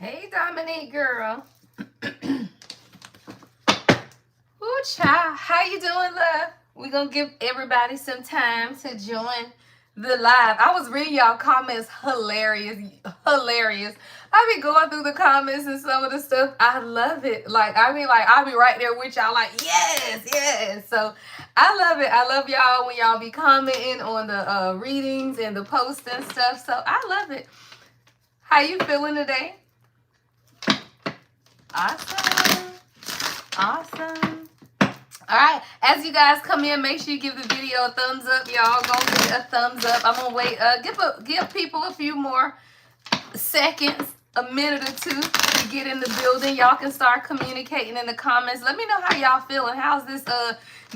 Hey, Dominique girl. Ooh, child. How you doing, love? We're going to give everybody some time to join the live. I was reading y'all comments. Hilarious. Hilarious. I be going through the comments and some of the stuff. I love it. Like, I'll be right there with y'all like, yes, yes. So, I love it. I love y'all when y'all be commenting on the readings and the posts and stuff. So, I love it. How you feeling today? Awesome. Awesome. All right. As you guys come in, make sure you give the video a thumbs up. Y'all gonna give it a thumbs up. I'm gonna wait. Give people a few more seconds, a minute or two to get in the building. Y'all can start communicating in the comments. Let me know how y'all feeling. How's this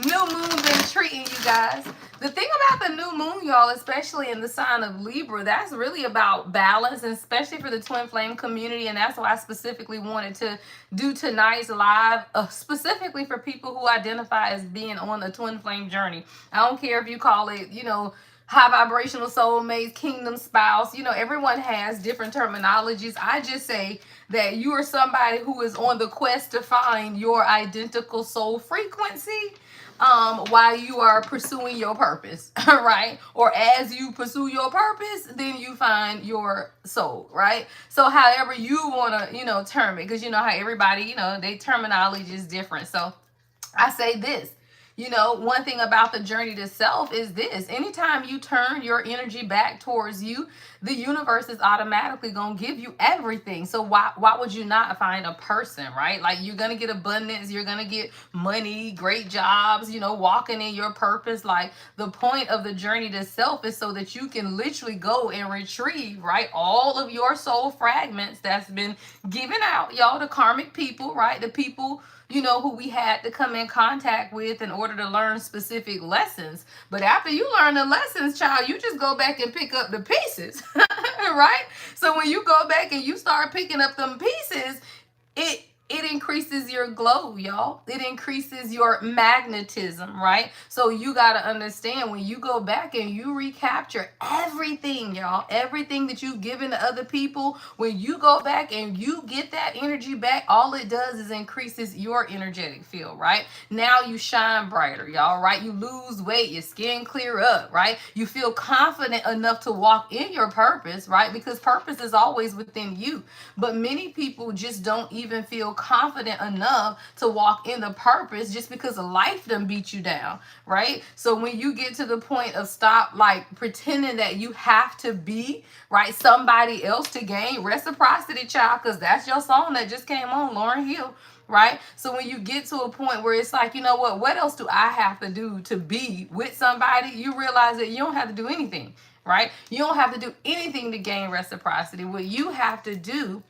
new moon been treating you guys? The thing about the new moon, y'all, especially in the sign of Libra, that's really about balance, and especially for the twin flame community. And that's why I specifically wanted to do tonight's live, specifically for people who identify as being on the twin flame journey. I don't care if you call it, high vibrational soulmates, kingdom spouse. Everyone has different terminologies. I just say that you are somebody who is on the quest to find your identical soul frequency while you are pursuing your purpose, right? Or as you pursue your purpose, then you find your soul, right? So however you want to, term it, because you know how everybody, their terminology is different. So I say this. One thing about the journey to self is this. Anytime you turn your energy back towards you, the universe is automatically going to give you everything. So why would you not find a person, right? Like, you're going to get abundance, you're going to get money, great jobs, walking in your purpose. Like, the point of the journey to self is so that you can literally go and retrieve, right, all of your soul fragments that's been given out, y'all, the karmic people, right? The people who we had to come in contact with in order to learn specific lessons. But after you learn the lessons, child, you just go back and pick up the pieces, right? So when you go back and you start picking up them pieces, it increases your glow, y'all. It increases your magnetism, right? So you got to understand, when you go back and you recapture everything, y'all, everything that you've given to other people, when you go back and you get that energy back, all it does is increases your energetic field, right? Now you shine brighter, y'all, right? You lose weight, your skin clear up, right? You feel confident enough to walk in your purpose, right? Because purpose is always within you. But many people just don't even feel confident enough to walk in the purpose just because life done beat you down, right? So when you get to the point of stop like pretending that you have to be, right, somebody else to gain reciprocity, child, because that's your song that just came on, Lauryn Hill, right? So when you get to a point where it's like, what else do I have to do to be with somebody? You realize that you don't have to do anything, right? You don't have to do anything to gain reciprocity. What you have to do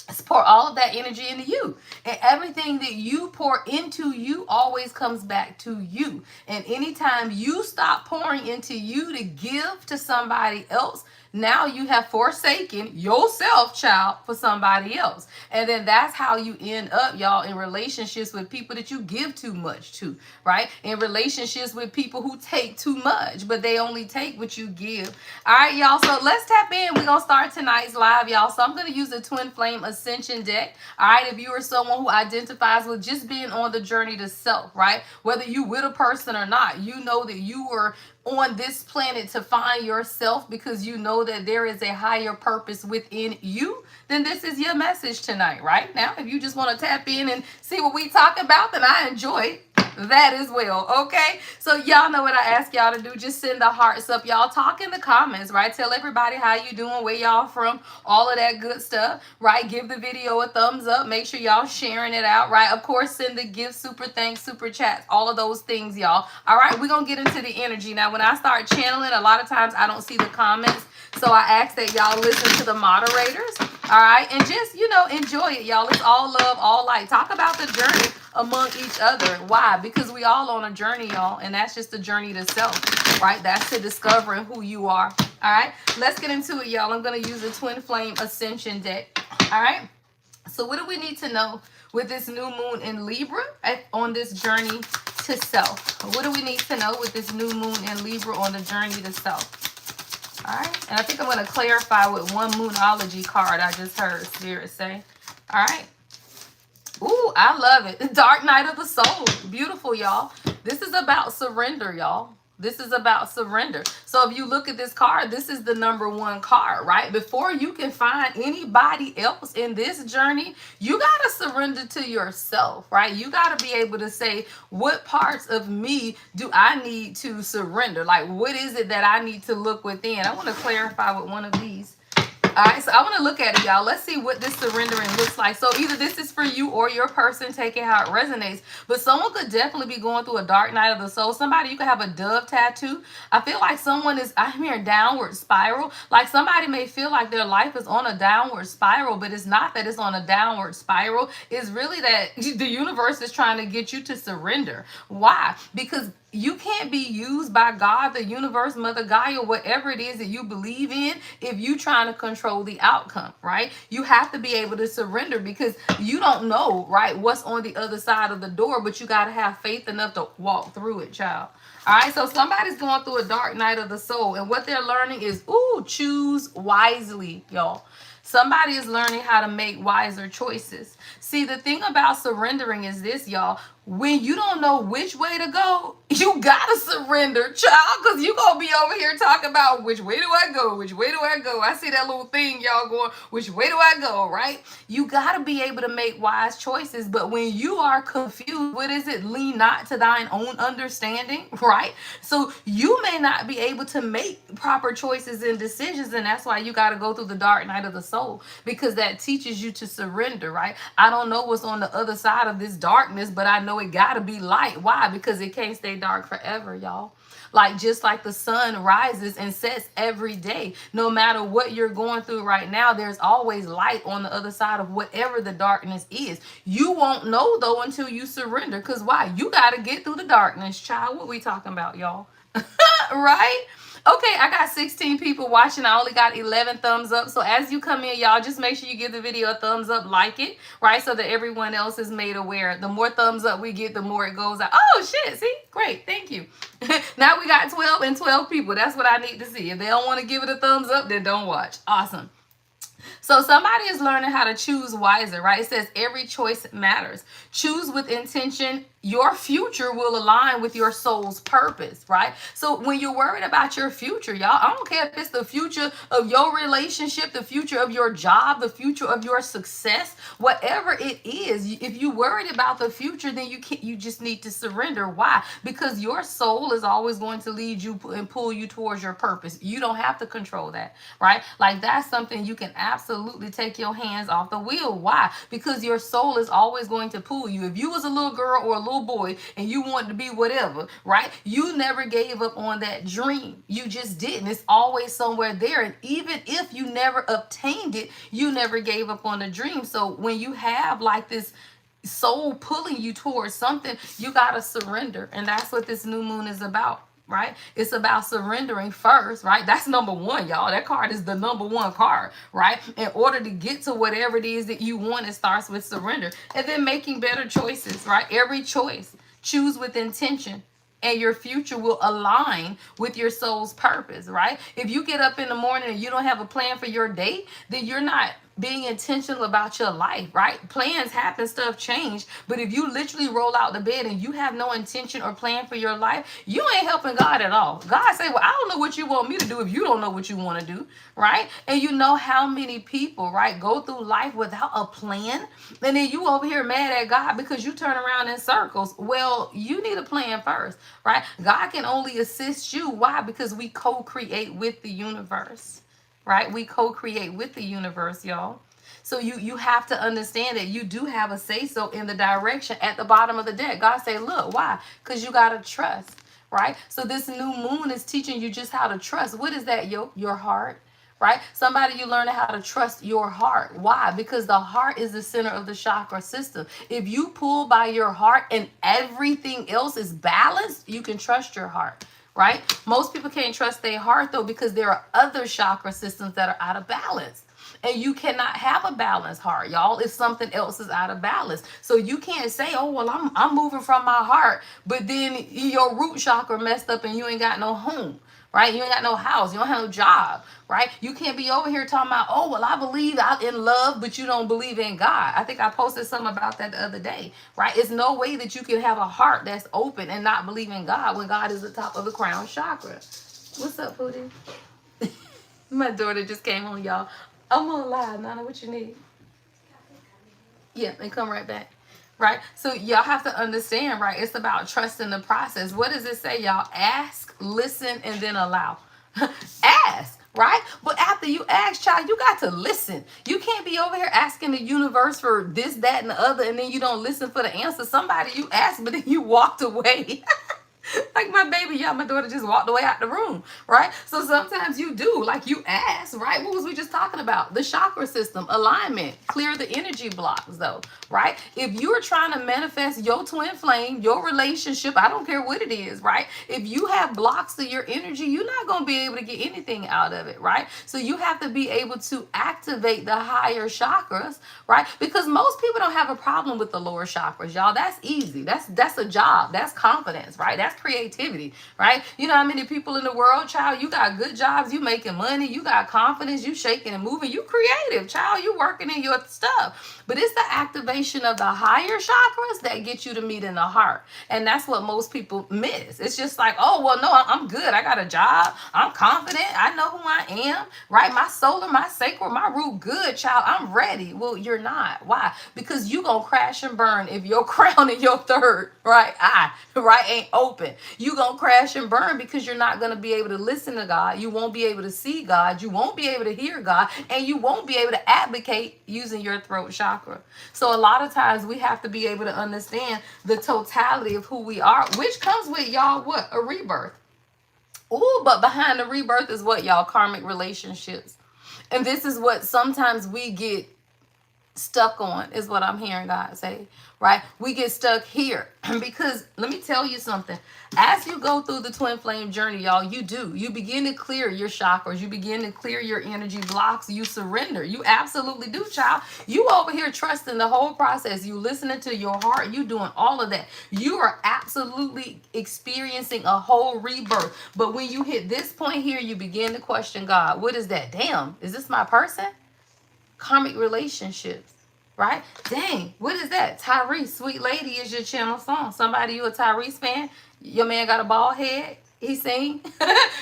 is pour all of that energy into you. And everything that you pour into you always comes back to you. And anytime you stop pouring into you to give to somebody else, now you have forsaken yourself, child, for somebody else. And then that's how you end up, y'all, in relationships with people that you give too much to, right? In relationships with people who take too much, but they only take what you give. All right, y'all. So let's tap in. We're going to start tonight's live, y'all. So I'm going to use the Twin Flame Ascension deck. All right. If you are someone who identifies with just being on the journey to self, right? Whether you with a person or not, you know that you were on this planet to find yourself because you know that there is a higher purpose within you, then this is your message tonight, right? Now, if you just want to tap in and see what we talk about, then I enjoy that as well, okay? So y'all know what I ask y'all to do. Just send the hearts up. Y'all talk in the comments, right? Tell everybody how you doing, where y'all from, all of that good stuff, right? Give the video a thumbs up. Make sure y'all sharing it out, right? Of course, send the gift, super thanks, super chats, all of those things, y'all. All right, we're going to get into the energy. Now, when I start channeling, a lot of times I don't see the comments. So I ask that y'all listen to the moderators, all right? And just, enjoy it, y'all. It's all love, all light. Talk about the journey among each other. Why? Because we all on a journey, y'all, and that's just the journey to self, right? That's to discovering who you are. All right, let's get into it, y'all. I'm going to use the Twin Flame Ascension deck. All right, so what do we need to know with this new moon in Libra on this journey to self? What do we need to know with this new moon in Libra on the journey to self? All right. And I think I'm going to clarify with one Moonology card I just heard Spirit say. All right. Ooh, I love it. Dark Night of the Soul. Beautiful, y'all. This is about surrender, y'all. This is about surrender. So if you look at this card, this is the number one card, right? Before you can find anybody else in this journey, you got to surrender to yourself, right? You got to be able to say, what parts of me do I need to surrender? Like, what is it that I need to look within? I want to clarify with one of these. All right, so I want to look at it, y'all. Let's see what this surrendering looks like. So either this is for you or your person, take it how it resonates. But someone could definitely be going through a dark night of the soul. Somebody, you could have a dove tattoo. I feel like someone is, I'm hearing downward spiral. Like somebody may feel like their life is on a downward spiral, but it's not that it's on a downward spiral. It's really that the universe is trying to get you to surrender. Why? Because you can't be used by God, the universe, Mother Gaia, whatever it is that you believe in, if you trying to control the outcome, right? You have to be able to surrender because you don't know, right, what's on the other side of the door, but you got to have faith enough to walk through it, child. All right, so somebody's going through a dark night of the soul, and what they're learning is, ooh, choose wisely, y'all. Somebody is learning how to make wiser choices. See, the thing about surrendering is this, y'all. When you don't know which way to go, you gotta surrender, child, because you gonna be over here talking about which way do I go? Which way do I go? I see that little thing, y'all, going, which way do I go, right? You gotta be able to make wise choices, but when you are confused, what is it? Lean not to thine own understanding, right? So you may not be able to make proper choices and decisions, and that's why you gotta go through the dark night of the soul, because that teaches you to surrender, right? I don't know what's on the other side of this darkness, but I know it gotta be light. Why? Because it can't stay dark forever, y'all. Like just like the sun rises and sets every day, no matter what you're going through right now, there's always light on the other side of whatever the darkness is. You won't know though until you surrender. Because why? You got to get through the darkness, child. What we talking about, y'all? Right? Okay, I got 16 people watching. I only got 11 thumbs up. So as you come in, y'all, just make sure you give the video a thumbs up, like it, right? So that everyone else is made aware. The more thumbs up we get, the more it goes out. Oh, shit. See? Great. Thank you. Now we got 12 and 12 people. That's what I need to see. If they don't want to give it a thumbs up, then don't watch. Awesome. So somebody is learning how to choose wiser, right? It says every choice matters. Choose with intention. Your future will align with your soul's purpose, right? So when you're worried about your future, y'all, I don't care if it's the future of your relationship, the future of your job, the future of your success, whatever it is, if you're worried about the future, then you just need to surrender. Why? Because your soul is always going to lead you and pull you towards your purpose. You don't have to control that, right? Like that's something you can absolutely take your hands off the wheel. Why? Because your soul is always going to pull you. If you was a little girl or a little boy and you wanted to be whatever, right? You never gave up on that dream. You just didn't. It's always somewhere there. And even if you never obtained it, you never gave up on the dream. So when you have like this soul pulling you towards something, you got to surrender. And that's what this new moon is about. Right? It's about surrendering first, right? That's number one, y'all. That card is the number one card, right? In order to get to whatever it is that you want, it starts with surrender. And then making better choices, right? Every choice, choose with intention. And your future will align with your soul's purpose, right? If you get up in the morning and you don't have a plan for your day, then you're not being intentional about your life, right? Plans happen, stuff change. But if you literally roll out the bed and you have no intention or plan for your life, you ain't helping God at all. God say, well, I don't know what you want me to do if you don't know what you want to do, right? And you know how many people, right, go through life without a plan. And then you over here mad at God because you turn around in circles. Well, you need a plan first, right? God can only assist you. Why? Because we co-create with the universe. Right? We co-create with the universe, y'all. So you have to understand that you do have a say-so in the direction at the bottom of the deck. God say, look, why? Because you got to trust, right? So this new moon is teaching you just how to trust. What is that, your heart, right? Somebody, you learn how to trust your heart. Why? Because the heart is the center of the chakra system. If you pull by your heart and everything else is balanced, you can trust your heart. Right? Most people can't trust their heart though because there are other chakra systems that are out of balance. And you cannot have a balanced heart, y'all, if something else is out of balance. So you can't say, oh, well, I'm moving from my heart, but then your root chakra messed up and you ain't got no home. right? You ain't got no house. You don't have no job, right? You can't be over here talking about, oh, well, I believe I'm in love, but you don't believe in God. I think I posted something about that the other day, right? It's no way that you can have a heart that's open and not believe in God when God is the top of the crown chakra. What's up, Pootie? My daughter just came home, y'all. I'm on live, Nana. What you need? Yeah, and come right back. Right? So y'all have to understand, right? It's about trusting the process. What does it say, y'all? Ask, listen, and then allow. Ask, right? But after you ask, child, you got to listen. You can't be over here asking the universe for this, that, and the other, and then you don't listen for the answer. Somebody you asked, but then you walked away. Like my baby, y'all, my daughter just walked away out the room, right? So sometimes you do, like you ask, right? What was we just talking about? The chakra system, alignment, clear the energy blocks though, right? If you're trying to manifest your twin flame, your relationship, I don't care what it is, right? If you have blocks to your energy, you're not going to be able to get anything out of it, right? So you have to be able to activate the higher chakras, right? Because most people don't have a problem with the lower chakras, y'all. That's easy. That's a job. That's confidence, right? That's creativity, right? You know how many people in the world, child, you got good jobs, you making money, you got confidence, you shaking and moving, you creative, child, you working in your stuff. But it's the activation of the higher chakras that get you to meet in the heart. And that's what most people miss. It's just like, oh, well, no, I'm good. I got a job. I'm confident. I know who I am, right? My solar, my sacral, my root good, child. I'm ready. Well, you're not. Why? Because you gonna crash and burn if your crown and your third, right, eye, right, ain't open. You gonna crash and burn because you're not gonna be able to listen to God. You won't be able to see God. You won't be able to hear God, and you won't be able to advocate using your throat chakra. So a lot of times we have to be able to understand the totality of who we are, which comes with, y'all, what? A rebirth. Ooh, but behind the rebirth is what, y'all? Karmic relationships. And this is what sometimes we get stuck on, is what I'm hearing God say, right? We get stuck here because let me tell you something. As you go through the twin flame journey, y'all, you begin to clear your chakras. You begin to clear your energy blocks. You surrender. You absolutely do, child. You over here trusting the whole process. You listening to your heart. You doing all of that. You are absolutely experiencing a whole rebirth. But when you hit this point here, you begin to question God. What is that? Damn, is this my person? Karmic relationships, right? Dang, what is that? Tyrese, Sweet Lady is your channel song. Somebody, you a Tyrese fan? Your man got a bald head? He sing,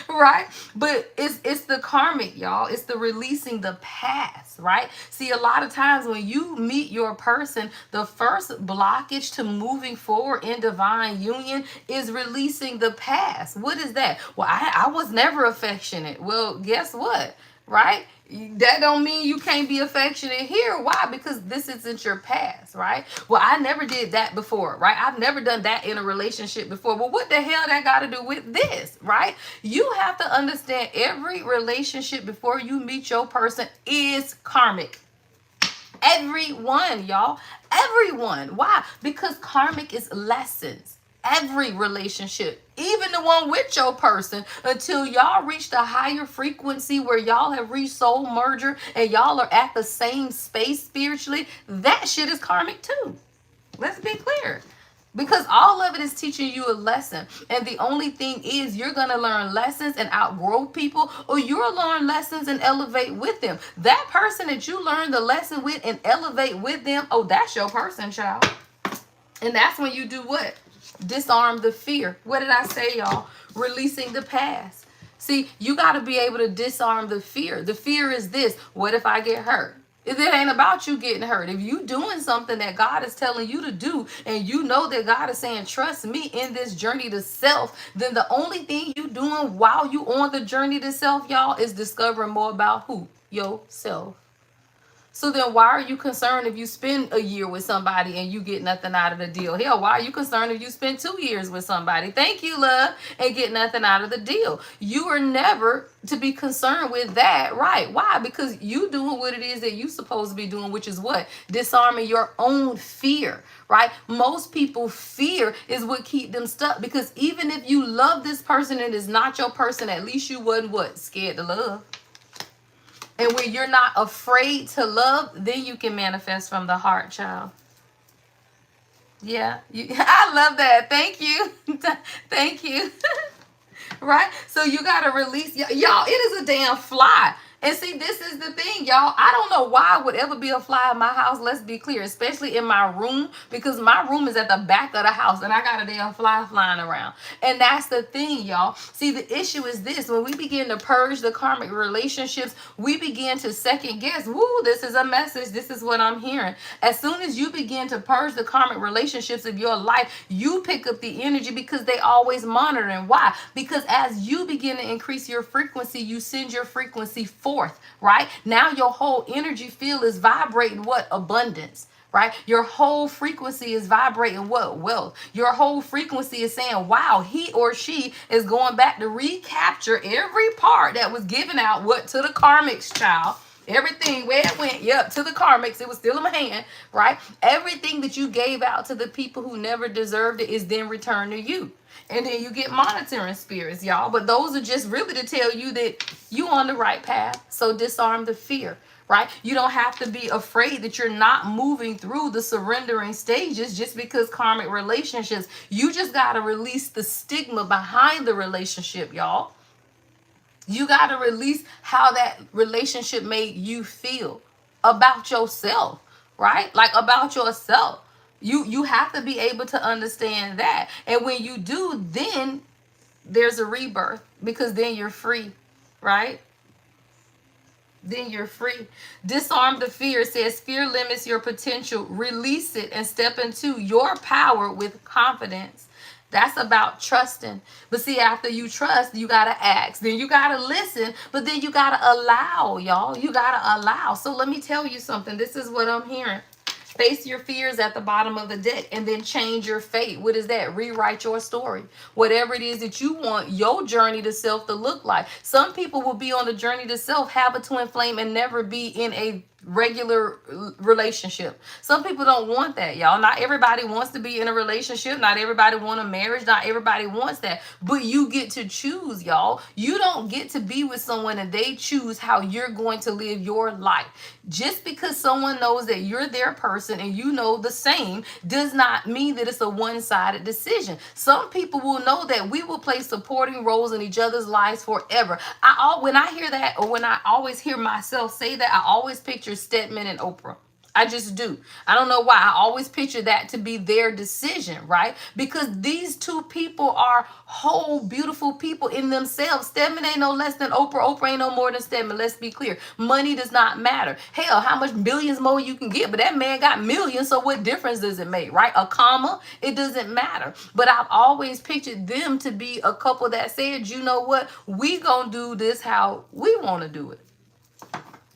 right? But it's the karmic, y'all. It's the releasing the past, right? See, a lot of times when you meet your person, the first blockage to moving forward in divine union is releasing the past. What is that? Well, I was never affectionate. Well, guess what? Right? That don't mean you can't be affectionate here. Why? Because this isn't your past, right? Well, I never did that before, right? I've never done that in a relationship before. Well, what the hell that got to do with this, right? You have to understand every relationship before you meet your person is karmic. Everyone, y'all. Everyone. Why? Because karmic is lessons. Every relationship, even the one with your person, until y'all reach the higher frequency where y'all have reached soul merger and y'all are at the same space spiritually, that shit is karmic too. Let's be clear. Because all of it is teaching you a lesson. And the only thing is you're going to learn lessons and outgrow people, or you'll learn lessons and elevate with them. That person that you learn the lesson with and elevate with them, oh, that's your person, child. And that's when you do what? Disarm the fear. What did I say, y'all? Releasing the past. See, you got to be able to disarm the fear. The fear is this: what if I get hurt? It ain't about you getting hurt. If you doing something that God is telling you to do, and you know that God is saying, trust me in this journey to self, then the only thing you doing while you on the journey to self, y'all, is discovering more about who? Yourself. So then why are you concerned if you spend a year with somebody and you get nothing out of the deal? Hell, why are you concerned if you spend 2 years with somebody? Thank you, love, and get nothing out of the deal. You are never to be concerned with that, right? Why? Because you doing what it is that you supposed to be doing, which is what? Disarming your own fear, right? Most people fear is what keep them stuck, because even if you love this person and it's not your person, at least you wasn't what? Scared to love. And when you're not afraid to love, then you can manifest from the heart, child. Yeah, I love that. Thank you. Thank you. Right? So you got to release. Y'all, it is a damn fly. And see, this is the thing, y'all. I don't know why would ever be a fly in my house. Let's be clear, especially in my room, because my room is at the back of the house and I got a damn fly flying around. And that's the thing, y'all. See, the issue is this. When we begin to purge the karmic relationships, we begin to second guess. Woo, this is a message. This is what I'm hearing. As soon as you begin to purge the karmic relationships of your life, you pick up the energy because they always monitoring. Why? Because as you begin to increase your frequency, you send your frequency forth, right? Now your whole energy field is vibrating what? Abundance. Right? Your whole frequency is vibrating what? Wealth. Your whole frequency is saying, wow, he or she is going back to recapture every part that was given out, what? To the karmics, child. Everything where it went, yep, to the karmics, it was still in my hand, right? Everything that you gave out to the people who never deserved it is then returned to you. And then you get monitoring spirits, y'all. But those are just really to tell you that you on the right path. So disarm the fear, right? You don't have to be afraid that you're not moving through the surrendering stages just because karmic relationships. You just got to release the stigma behind the relationship, y'all. You got to release how that relationship made you feel about yourself, right? Like about yourself. You have to be able to understand that. And when you do, then there's a rebirth because then you're free, right? Then you're free. Disarm the fear. It says fear limits your potential. Release it and step into your power with confidence. That's about trusting. But see, after you trust, you got to ask. Then you got to listen. But then you got to allow, y'all. You got to allow. So let me tell you something. This is what I'm hearing. Face your fears at the bottom of the deck and then change your fate. What is that? Rewrite your story. Whatever it is that you want your journey to self to look like. Some people will be on the journey to self, have a twin flame, and never be in a regular relationship. Some people don't want that, y'all. Not everybody wants to be in a relationship. Not everybody want a marriage. Not everybody wants that. But you get to choose, y'all. You don't get to be with someone and they choose how you're going to live your life. Just because someone knows that you're their person and you know the same does not mean that it's a one-sided decision. Some people will know that we will play supporting roles in each other's lives forever. When I hear that, or when I always hear myself say that, I always picture Stedman and Oprah. I just do. I don't know why. I always picture that to be their decision, right? Because these two people are whole, beautiful people in themselves. Stedman ain't no less than Oprah. Oprah ain't no more than Stedman. Let's be clear. Money does not matter. Hell, how much billions more you can get, but that man got millions, so what difference does it make, right? A comma, it doesn't matter. But I've always pictured them to be a couple that said, you know what? We gonna do this how we want to do it.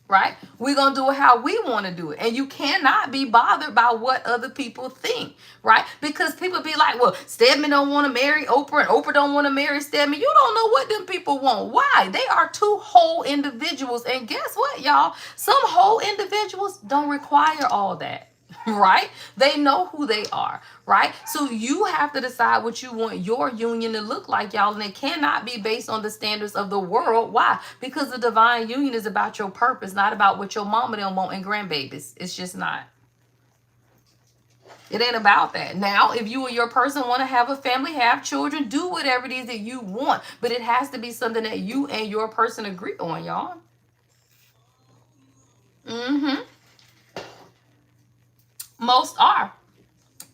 Right? We're going to do it how we want to do it. And you cannot be bothered by what other people think, right? Because people be like, well, Stedman don't want to marry Oprah and Oprah don't want to marry Stedman. You don't know what them people want. Why? They are two whole individuals. And guess what, y'all? Some whole individuals don't require all that. Right? They know who they are, right? So you have to decide what you want your union to look like, y'all. And it cannot be based on the standards of the world. Why? Because the divine union is about your purpose, not about what your mama don't want and grandbabies. It's just not. It ain't about that. Now, if you and your person want to have a family, have children, do whatever it is that you want. But it has to be something that you and your person agree on, y'all. Mm-hmm. Most are.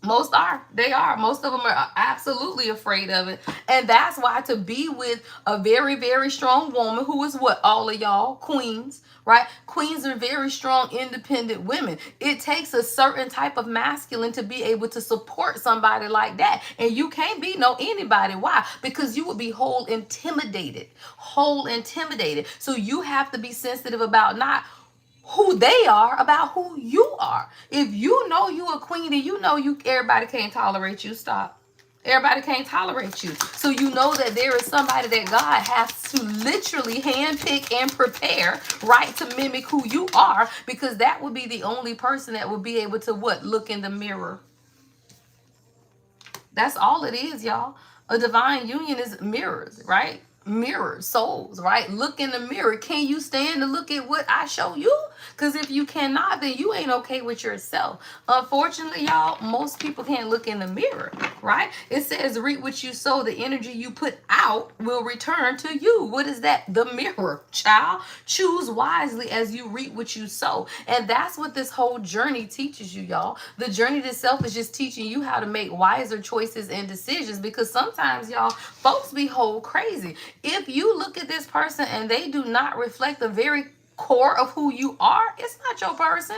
Most are. They are. Most of them are absolutely afraid of it. And that's why to be with a very, very strong woman who is what? All of y'all queens, right? Queens are very strong, independent women. It takes a certain type of masculine to be able to support somebody like that. And you can't be no anybody. Why? Because you would be whole intimidated. So you have to be sensitive about not who they are, about who you are. If you know you a queen and you know everybody can't tolerate you, stop. Everybody can't tolerate you. So you know that there is somebody that God has to literally handpick and prepare, right, to mimic who you are, because that would be the only person that would be able to what? Look in the mirror. That's all it is, y'all. A divine union is mirrors, right? mirror souls, right? Look in the mirror. Can you stand to look at what I show you? Because if you cannot, then you ain't okay with yourself. Unfortunately, y'all, most people can't look in the mirror, right? It says reap what you sow. The energy you put out will return to you. What is that? The mirror, child. Choose wisely as you reap what you sow. And that's what this whole journey teaches you, y'all. The journey itself is just teaching you how to make wiser choices and decisions, because sometimes, y'all, folks be whole crazy. If you look at this person and they do not reflect the very core of who you are, it's not your person.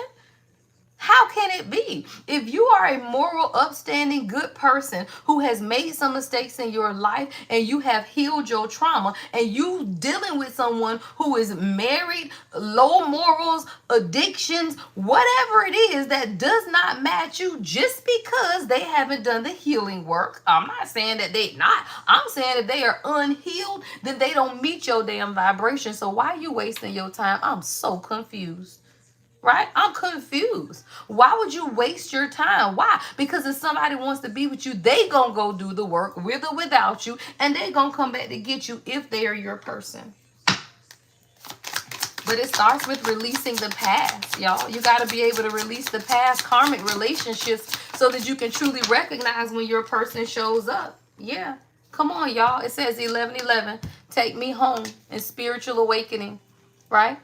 How can it be? If you are a moral, upstanding, good person who has made some mistakes in your life and you have healed your trauma, and you dealing with someone who is married, low morals, addictions, whatever it is that does not match you just because they haven't done the healing work. I'm not saying that they not. I'm saying that they are unhealed, then they don't meet your damn vibration. So why are you wasting your time? I'm so confused. Right? I'm confused. Why would you waste your time? Why? Because if somebody wants to be with you, they gonna go do the work with or without you, and they gonna come back to get you if they are your person. But it starts with releasing the past, y'all. You got to be able to release the past karmic relationships so that you can truly recognize when your person shows up. Yeah. Come on, y'all. It says 11:11. Take me home in spiritual awakening. Right?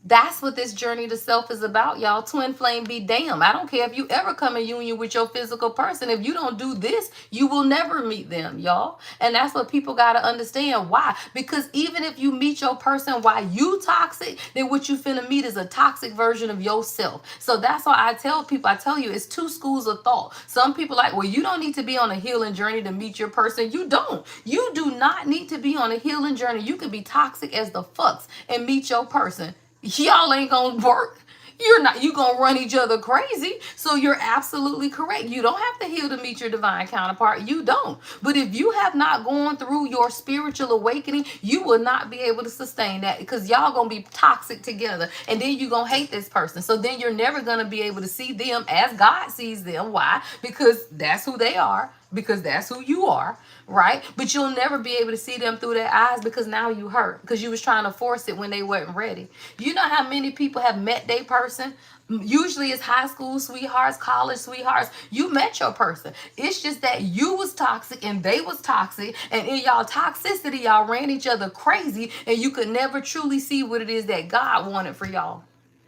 That's what this journey to self is about, y'all. Twin flame be damn. I don't care if you ever come in union with your physical person. If you don't do this, you will never meet them, y'all. And that's what people got to understand. Why? Because even if you meet your person while you toxic, then what you finna meet is a toxic version of yourself. So that's why I tell people, I tell you, it's two schools of thought. Some people like, well, you don't need to be on a healing journey to meet your person. You don't. You do not need to be on a healing journey. You can be toxic as the fucks and meet your person. Y'all ain't gonna work. You gonna run each other crazy. So you're absolutely correct. You don't have to heal to meet your divine counterpart. You don't. But if you have not gone through your spiritual awakening, you will not be able to sustain that, because y'all gonna be toxic together, and then you gonna hate this person. So then you're never gonna be able to see them as God sees them. Why? Because that's who they are. Because that's who you are, right? But you'll never be able to see them through their eyes, because now you hurt because you was trying to force it when they weren't ready. You know how many people have met their person? Usually it's high school sweethearts, college sweethearts. You met your person. It's just that you was toxic and they was toxic, and in y'all toxicity, y'all ran each other crazy, and you could never truly see what it is that God wanted for y'all.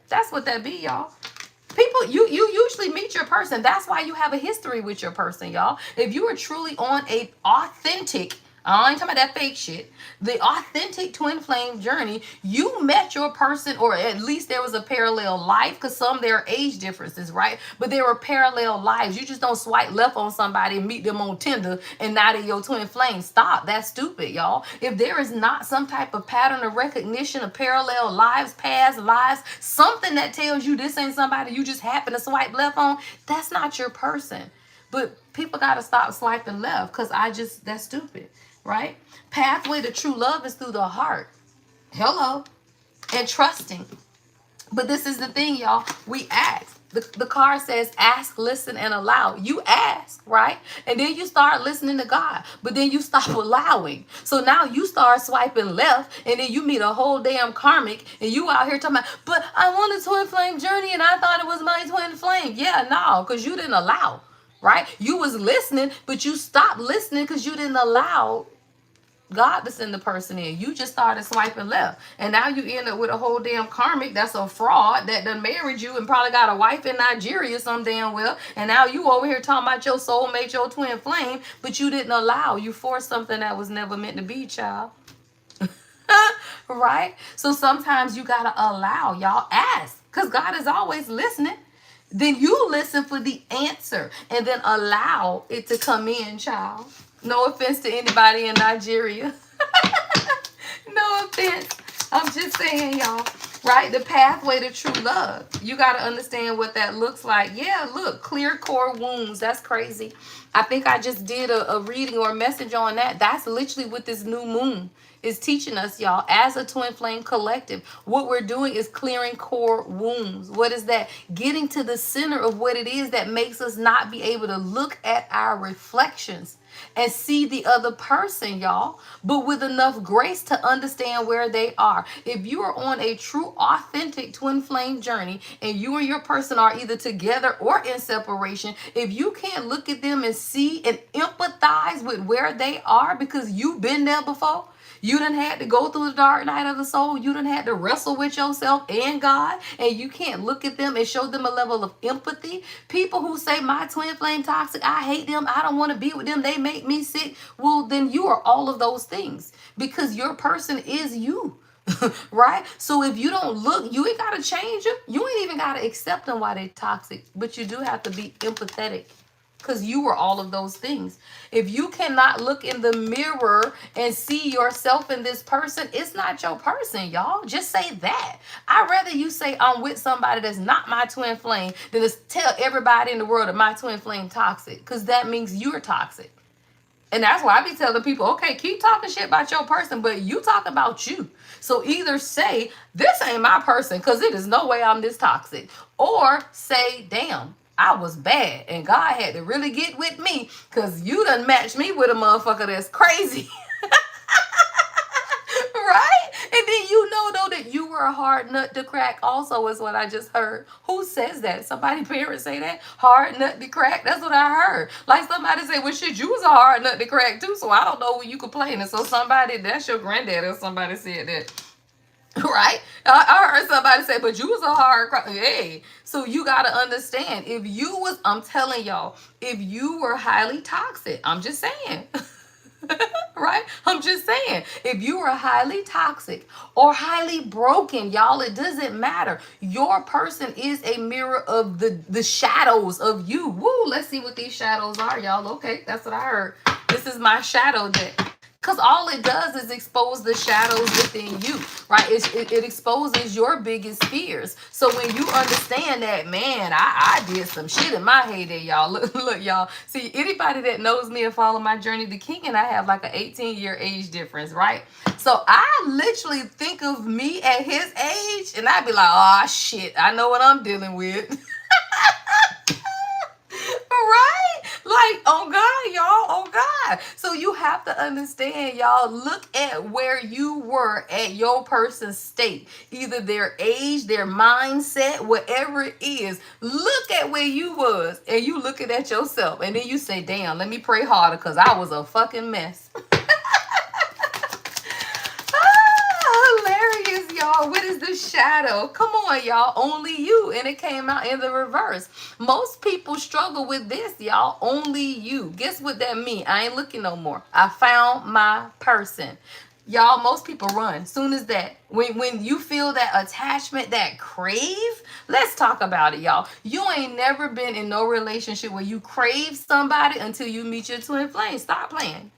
That's what that be, y'all. People, you usually meet your person. That's why you have a history with your person, y'all. If you are truly on a authentic, I ain't talking about that fake shit, the authentic twin flame journey, you met your person, or at least there was a parallel life, because some there are age differences, right? But there were parallel lives. You just don't swipe left on somebody and meet them on Tinder and now they're your twin flame. Stop. That's stupid, y'all. If there is not some type of pattern of recognition of parallel lives, past lives, something that tells you this ain't somebody you just happen to swipe left on, that's not your person. But people got to stop swiping left, because that's stupid. Right? Pathway to true love is through the heart. Hello. And trusting. But this is the thing, y'all. We ask. The card says ask, listen, and allow. You ask, right? And then you start listening to God. But then you stop allowing. So now you start swiping left, and then you meet a whole damn karmic, and you out here talking about, but I want a twin flame journey, and I thought it was my twin flame. Yeah, no, because you didn't allow. Right? You was listening, but you stopped listening because you didn't allow God to send the person in. You just started swiping left. And now you end up with a whole damn karmic that's a fraud that done married you and probably got a wife in Nigeria some damn well. And now you over here talking about your soulmate, your twin flame, but you didn't allow. You forced something that was never meant to be, child. Right? So sometimes you got to allow, y'all. Ask, because God is always listening. Then you listen for the answer and then allow it to come in, child. No offense to anybody in Nigeria. No offense. I'm just saying, y'all. Right? The pathway to true love. You got to understand what that looks like. Yeah, look. Clear core wounds. That's crazy. I think I just did a reading or a message on that. That's literally with this new moon. is teaching us, y'all, as a twin flame collective, what we're doing is clearing core wounds. What is that? Getting to the center of what it is that makes us not be able to look at our reflections and see the other person, y'all, but with enough grace to understand where they are. If you are on a true, authentic twin flame journey and you and your person are either together or in separation, if you can't look at them and see and empathize with where they are because you've been there before, you done had to go through the dark night of the soul. You done had to wrestle with yourself and God, and you can't look at them and show them a level of empathy. People who say, my twin flame toxic, I hate them, I don't want to be with them, they make me sick. Well, then you are all of those things because your person is you. Right? So if you don't look, you ain't got to change them. You ain't even got to accept them while they're toxic, but you do have to be empathetic. Because you were all of those things. If you cannot look in the mirror and see yourself in this person, it's not your person, y'all. Just say that. I'd rather you say I'm with somebody that's not my twin flame than to tell everybody in the world that my twin flame toxic. Because that means you're toxic. And that's why I be telling people, okay, keep talking shit about your person, but you talk about you. So either say, this ain't my person because it is no way I'm this toxic. Or say, damn, I was bad and God had to really get with me because you done matched me with a motherfucker that's crazy. Right? And then you know, though, that you were a hard nut to crack also is what I just heard. Who says that? Somebody parents say that? Hard nut to crack? That's what I heard. Like somebody say, well, shit, you was a hard nut to crack too, so I don't know when you complaining. So somebody, that's your granddad or somebody said that. Right? I heard somebody say, but you was a hard, hey. So you got to understand, if you was, I'm telling y'all, if you were highly toxic, I'm just saying, right? I'm just saying, if you were highly toxic or highly broken, y'all, it doesn't matter. Your person is a mirror of the shadows of you. Woo, let's see what these shadows are, y'all. Okay, that's what I heard. This is my shadow deck. Because all it does is expose the shadows within you, right? It exposes your biggest fears. So when you understand that, man, I did some shit in my heyday, y'all. Look, y'all. See, anybody that knows me and follow my journey, the king and I have like an 18-year age difference, right? So I literally think of me at his age, and I'd be like, oh, shit, I know what I'm dealing with. Right? Like, oh God, y'all, oh God. So you have to understand, y'all, look at where you were at your person's state, either their age, their mindset, whatever it is. Look at where you was and you looking at yourself and then you say, damn, let me pray harder because I was a fucking mess. Y'all, what is the shadow? Come on, y'all. Only you. And it came out in the reverse. Most people struggle with this, y'all. Only you. Guess what that means? I ain't looking no more. I found my person. Y'all, most people run. Soon as that, when you feel that attachment, that crave, let's talk about it, y'all. You ain't never been in no relationship where you crave somebody until you meet your twin flame. Stop playing.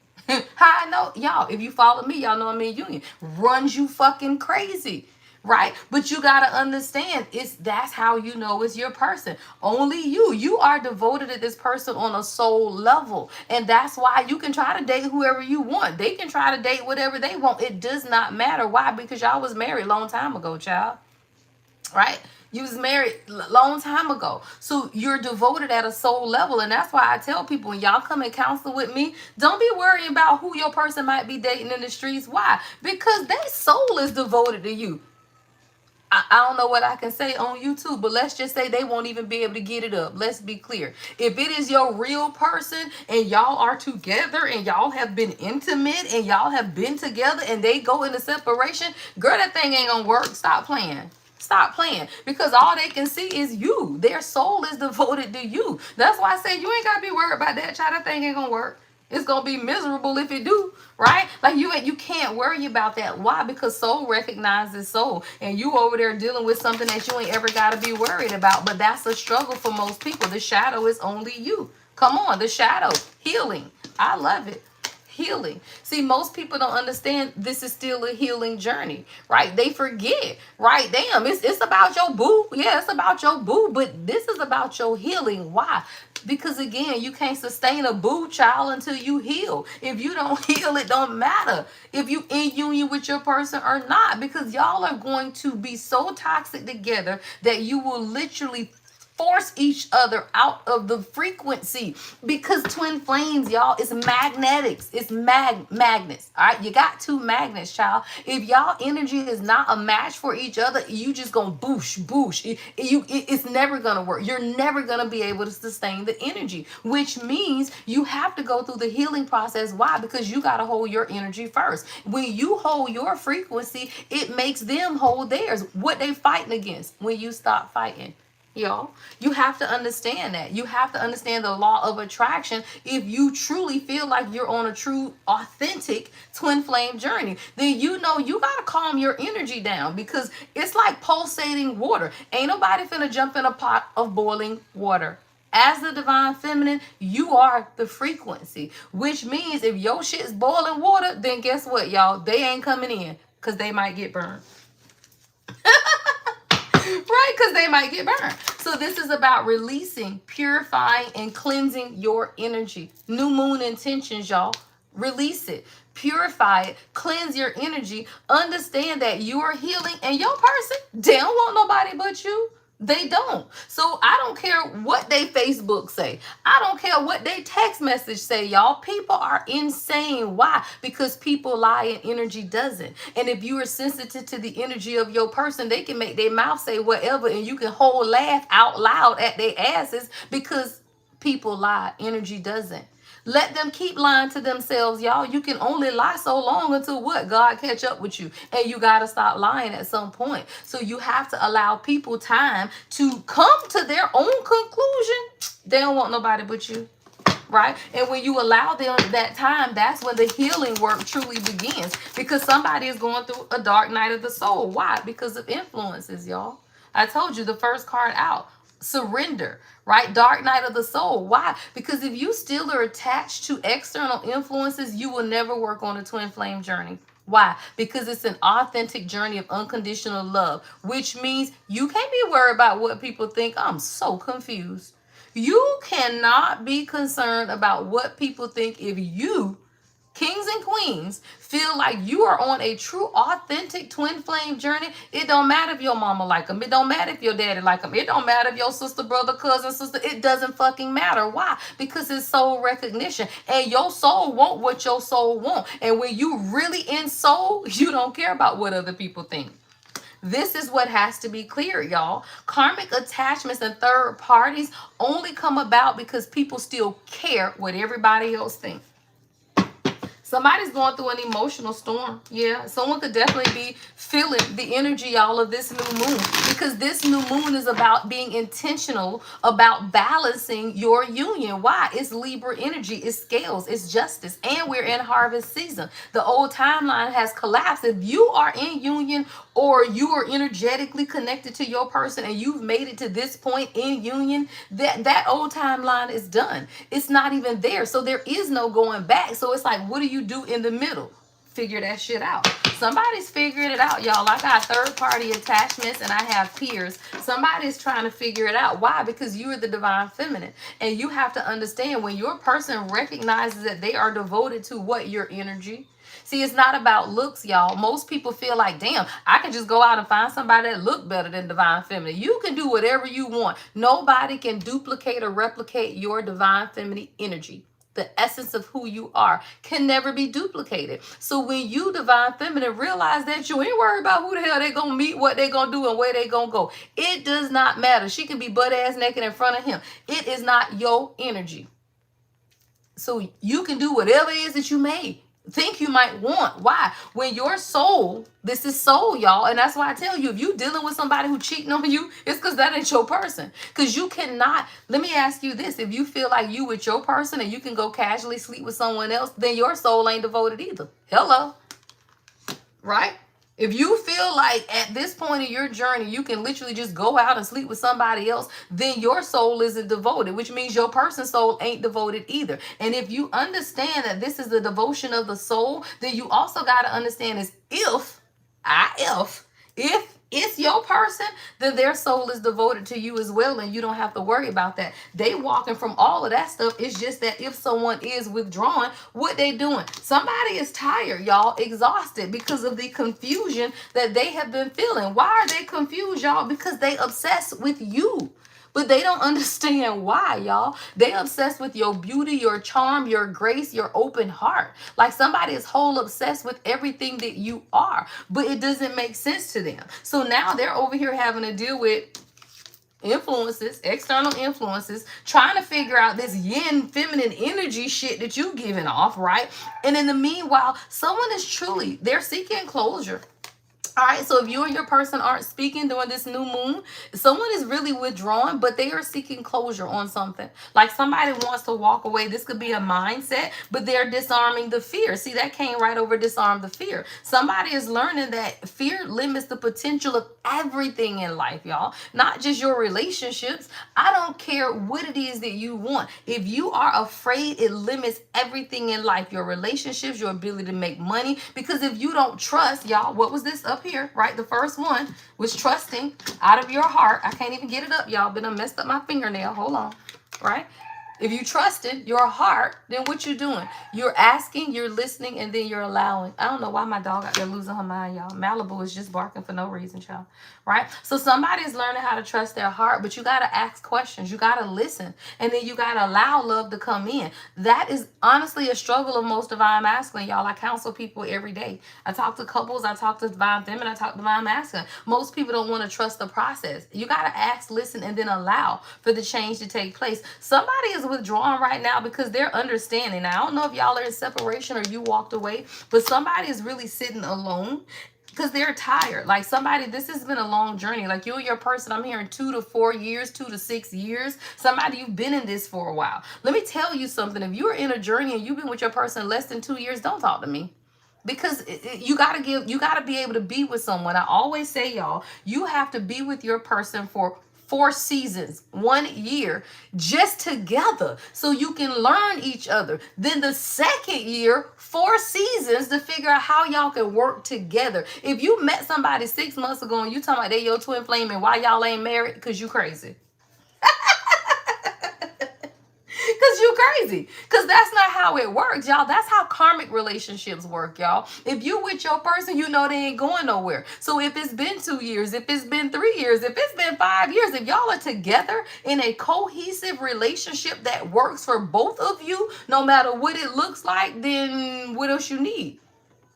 How I know, y'all, if you follow me, y'all know I'm in union. Runs you fucking crazy, right? But you got to understand, that's how you know it's your person. Only you are devoted to this person on a soul level. And that's why you can try to date whoever you want. They can try to date whatever they want. It does not matter. Why? Because y'all was married a long time ago, child. Right? You was married a long time ago. So you're devoted at a soul level. And that's why I tell people, when y'all come and counsel with me, don't be worrying about who your person might be dating in the streets. Why? Because their soul is devoted to you. I don't know what I can say on YouTube, but let's just say they won't even be able to get it up. Let's be clear. If it is your real person and y'all are together and y'all have been intimate and y'all have been together and they go into separation, girl, that thing ain't gonna work. Stop playing. Stop playing, because all they can see is you. Their soul is devoted to you. That's why I say you ain't got to be worried about that. Child, that thing ain't going to work. It's going to be miserable if it do, right? Like you can't worry about that. Why? Because soul recognizes soul. And you over there dealing with something that you ain't ever got to be worried about. But that's a struggle for most people. The shadow is only you. Come on, the shadow. Healing. I love it. Healing. See, most people don't understand this is still a healing journey, right? They forget, right? Damn, it's about your boo. Yeah, it's about your boo, but this is about your healing. Why? Because again, you can't sustain a boo child until you heal. If you don't heal, it don't matter if you in union with your person or not, because y'all are going to be so toxic together that you will literally force each other out of the frequency. Because twin flames, y'all, is magnetics. It's magnets. All right, you got two magnets, child. If y'all energy is not a match for each other, you just gonna boosh. It's never gonna work. You're never gonna be able to sustain the energy, which means you have to go through the healing process. Why? Because you gotta hold your energy first. When you hold your frequency, it makes them hold theirs. What they fighting against when you stop fighting. Y'all, you have to understand that. You have to understand the law of attraction. If you truly feel like you're on a true, authentic twin flame journey, then you know you got to calm your energy down, because it's like pulsating water. Ain't nobody finna jump in a pot of boiling water. As the divine feminine, you are the frequency, which means if your shit's boiling water, then guess what, y'all? They ain't coming in, because they might get burned. Right, because they might get burned. So this is about releasing, purifying, and cleansing your energy. New moon intentions, y'all. Release it, purify it, cleanse your energy. Understand that you are healing, and your person, they don't want nobody but you. They don't. So I don't care what they Facebook say. I don't care what they text message say, y'all. People are insane. Why? Because people lie and energy doesn't. And if you are sensitive to the energy of your person, they can make their mouth say whatever, and you can whole laugh out loud at their asses, because people lie, energy doesn't. Let them keep lying to themselves, y'all. You can only lie so long until what? God catch up with you. And you got to stop lying at some point. So you have to allow people time to come to their own conclusion. They don't want nobody but you. Right? And when you allow them that time, that's when the healing work truly begins. Because somebody is going through a dark night of the soul. Why? Because of influences, y'all. I told you the first card out. Surrender, right? Dark night of the soul. Why? Because if you still are attached to external influences, you will never work on a twin flame journey. Why? Because it's an authentic journey of unconditional love, which means you can't be worried about what people think. I'm so confused. You cannot be concerned about what people think if you, kings and queens, feel like you are on a true, authentic twin flame journey. It don't matter if your mama like them. It don't matter if your daddy like them. It don't matter if your sister, brother, cousin, sister. It doesn't fucking matter. Why? Because it's soul recognition. And your soul want what your soul want. And when you really in soul, you don't care about what other people think. This is what has to be clear, y'all. Karmic attachments and third parties only come about because people still care what everybody else thinks. Somebody's going through an emotional storm. Yeah, someone could definitely be feeling the energy, y'all, of this new moon. Because this new moon is about being intentional about balancing your union. Why? It's Libra energy. It's scales. It's justice. And we're in harvest season. The old timeline has collapsed. If you are in union, or you are energetically connected to your person and you've made it to this point in union, that old timeline is done. It's not even there. So there is no going back. So it's like, what do you do in the middle? Figure that shit out. Somebody's figuring it out, y'all. I got third party attachments and I have peers. Somebody's trying to figure it out. Why? Because you are the divine feminine. And you have to understand, when your person recognizes that they are devoted to what? Your energy. See, it's not about looks, y'all. Most people feel like, damn, I can just go out and find somebody that look better than divine feminine. You can do whatever you want. Nobody can duplicate or replicate your divine feminine energy. The essence of who you are can never be duplicated. So when you, divine feminine, realize that you ain't worried about who the hell they gonna meet, what they gonna do, and where they gonna go. It does not matter. She can be butt ass naked in front of him. It is not your energy. So you can do whatever it is that you may think you might want. Why? When your soul, this is soul, y'all, and that's why I tell you, if you dealing with somebody who cheating on you, it's because that ain't your person. Because you cannot, let me ask you this, if you feel like you with your person and you can go casually sleep with someone else, then your soul ain't devoted either. Hello. Right? If you feel like at this point in your journey, you can literally just go out and sleep with somebody else, then your soul isn't devoted, which means your person's soul ain't devoted either. And if you understand that this is the devotion of the soul, then you also got to understand is if it's your person, then their soul is devoted to you as well, and you don't have to worry about that. They walking from all of that stuff. It's just that if someone is withdrawing, what they doing? Somebody is tired, y'all, exhausted because of the confusion that they have been feeling. Why are they confused, y'all? Because they obsessed with you. But they don't understand why, y'all. They obsessed with your beauty, your charm, your grace, your open heart. Like somebody is whole obsessed with everything that you are, but it doesn't make sense to them. So now they're over here having to deal with influences, external influences, trying to figure out this yin feminine energy shit that you giving off, right? And in the meanwhile, someone is truly, they're seeking closure. All right, so if you and your person aren't speaking during this new moon, someone is really withdrawn, but they are seeking closure on something. Like somebody wants to walk away. This could be a mindset, but they're disarming the fear. See, that came right over disarm the fear. Somebody is learning that fear limits the potential of everything in life, y'all. Not just your relationships. I don't care what it is that you want. If you are afraid, it limits everything in life. Your relationships, your ability to make money. Because if you don't trust, y'all, what was this up here, right? The first one was trusting out of your heart. I can't even get it up, y'all, but I messed up my fingernail. Hold on, right? If you trusted your heart, then what you doing? You're asking, you're listening, and then you're allowing. I don't know why my dog out there losing her mind, y'all. Malibu is just barking for no reason, y'all. Right? So somebody's learning how to trust their heart, but you got to ask questions. You got to listen, and then you got to allow love to come in. That is honestly a struggle of most divine masculine, y'all. I counsel people every day. I talk to couples. I talk to divine feminine. I talk to divine masculine. Most people don't want to trust the process. You got to ask, listen, and then allow for the change to take place. Somebody is withdrawn right now because they're understanding. Now, I don't know if y'all are in separation or you walked away, but somebody is really sitting alone because they're tired. Like somebody, this has been a long journey. Like you and your person, I'm hearing 2 to 4 years, 2 to 6 years. Somebody, you've been in this for a while. Let me tell you something. If you're in a journey and you've been with your person less than 2 years, don't talk to me. Because you got to be able to be with someone. I always say, y'all, you have to be with your person for 4 seasons, 1 year, just together so you can learn each other. Then the second year, 4 seasons to figure out how y'all can work together. If you met somebody 6 months ago and you talking about they your twin flame and why y'all ain't married, because you crazy. Because you crazy. Because that's not how it works, y'all. That's how karmic relationships work, y'all. If you with your person, you know they ain't going nowhere. So if it's been 2 years, if it's been 3 years, if it's been 5 years, if y'all are together in a cohesive relationship that works for both of you, no matter what it looks like, then what else you need?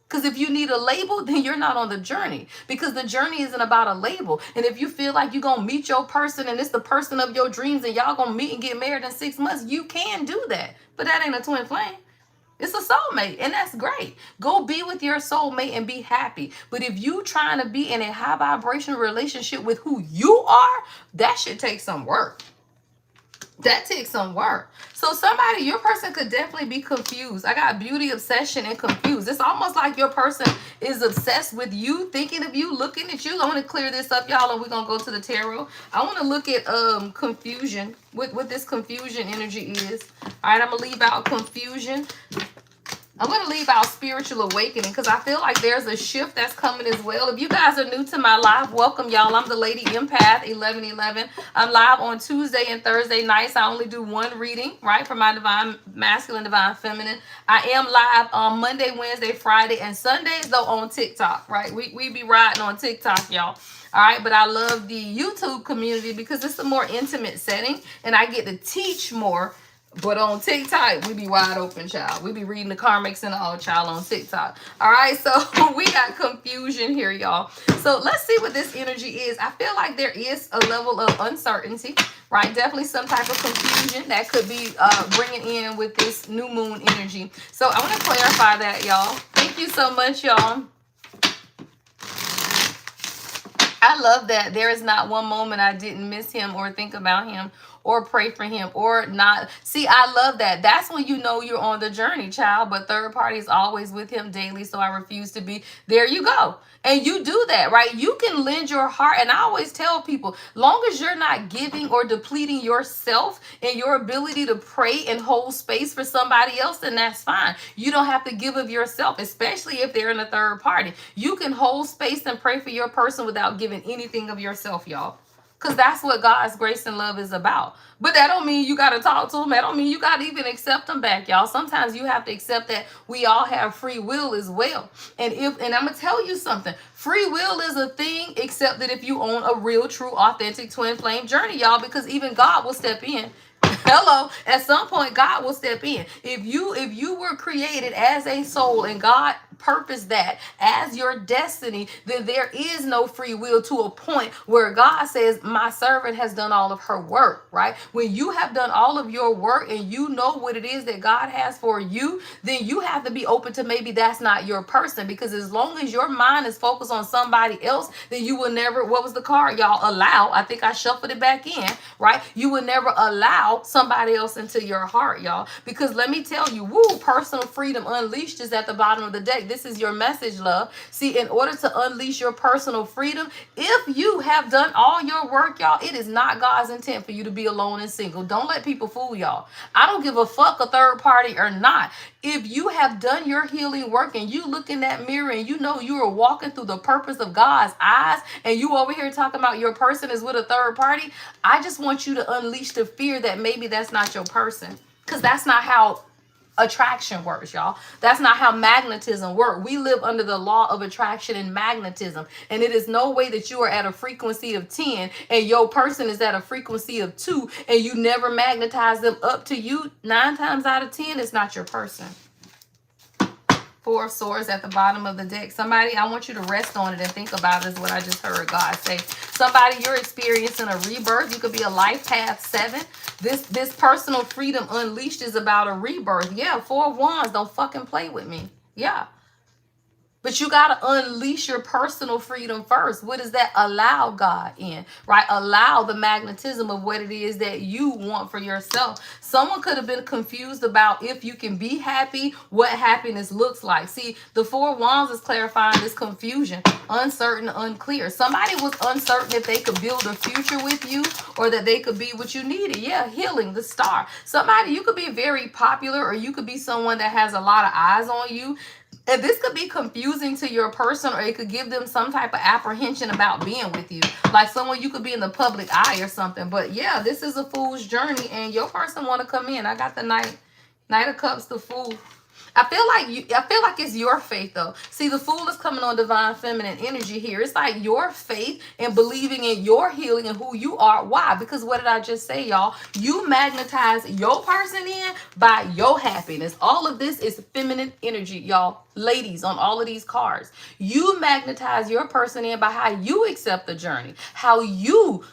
Because if you need a label, then you're not on the journey. Because the journey isn't about a label. And if you feel like you're going to meet your person and it's the person of your dreams and y'all going to meet and get married in 6 months, you can do that. But that ain't a twin flame. It's a soulmate, and that's great. Go be with your soulmate and be happy. But if you trying to be in a high vibration relationship with who you are, that should take some work. That takes some work. So somebody, your person could definitely be confused. I got beauty, obsession, and confused. It's almost like your person is obsessed with you, thinking of you, looking at you. I want to clear this up, y'all, and we're going to go to the tarot. I want to look at confusion, what this confusion energy is. All right, I'm going to leave out confusion. I'm going to leave out spiritual awakening because I feel like there's a shift that's coming as well. If you guys are new to my live, welcome, y'all. I'm the Lady Empath 1111. I'm live on Tuesday and Thursday nights. I only do 1 reading, right, for my divine masculine, divine feminine. I am live on Monday, Wednesday, Friday, and Sundays, though, on TikTok, right? We be riding on TikTok, y'all. All right, but I love the YouTube community because it's a more intimate setting, and I get to teach more. But on TikTok, we be wide open, child. We be reading the karmics and all, child, on TikTok. All right, so we got confusion here, y'all. So let's see what this energy is. I feel like there is a level of uncertainty, right? Definitely some type of confusion that could be bringing in with this new moon energy. So I want to clarify that, y'all. Thank you so much, y'all. I love that. There is not one moment I didn't miss him or think about him or pray for him or not. See, I love that. That's when you know you're on the journey, child. But third party is always with him daily, so I refuse to be. There you go. And you do that, right? You can lend your heart. And I always tell people, long as you're not giving or depleting yourself and your ability to pray and hold space for somebody else, then that's fine. You don't have to give of yourself, especially if they're in a third party. You can hold space and pray for your person without giving anything of yourself, y'all. Because that's what God's grace and love is about. But that don't mean you got to talk to them. That don't mean you got to even accept them back, y'all. Sometimes you have to accept that we all have free will as well. And I'm going to tell you something. Free will is a thing, except that if you own a real, true, authentic twin flame journey, y'all, because even God will step in. Hello, at some point God will step in. If you were created as a soul and God purposed that as your destiny, then there is no free will to a point where God says, my servant has done all of her work, right? When you have done all of your work and you know what it is that God has for you, then you have to be open to maybe that's not your person, because as long as your mind is focused on somebody else, then you will never, what was the card, y'all? Allow. I think I shuffled it back in, right? You will never allow somebody else into your heart, y'all, because let me tell you, woo, personal freedom unleashed is at the bottom of the deck. This is your message, love. See, in order to unleash your personal freedom, if you have done all your work, y'all, it is not God's intent for you to be alone and single. Don't let people fool y'all. I don't give a fuck a third party or not. If you have done your healing work and you look in that mirror and you know you are walking through the purpose of God's eyes, and you over here talking about your person is with a third party, I just want you to unleash the fear that maybe that's not your person, because that's not how attraction works, y'all. That's not how magnetism works. We live under the law of attraction and magnetism, and it is no way that you are at a frequency of 10 and your person is at a frequency of 2 and you never magnetize them up to you. 9 times out of 10, it's not your person. 4 of Swords at the bottom of the deck. Somebody, I want you to rest on it and think about it, is what I just heard God say. Somebody, you're experiencing a rebirth. You could be a life path 7. This personal freedom unleashed is about a rebirth. Yeah, 4 of Wands. Don't fucking play with me. Yeah. But you got to unleash your personal freedom first. What does that? Allow God in, right? Allow the magnetism of what it is that you want for yourself. Someone could have been confused about if you can be happy, what happiness looks like. See, the 4 of Wands is clarifying this confusion, uncertain, unclear. Somebody was uncertain if they could build a future with you or that they could be what you needed. Yeah, healing, the star. Somebody, you could be very popular, or you could be someone that has a lot of eyes on you. And this could be confusing to your person, or it could give them some type of apprehension about being with you. Like someone you could be in the public eye or something. But yeah, this is a fool's journey, and your person want to come in. I got the Knight of Cups, the Fool. I feel like it's your faith though. See, the Fool is coming on divine feminine energy here. It's like your faith and believing in your healing and who you are. Why? Because what did I just say, y'all? You magnetize your person in by your happiness. All of this is feminine energy, y'all. Ladies, on all of these cards, you magnetize your person in by how you accept the journey, how you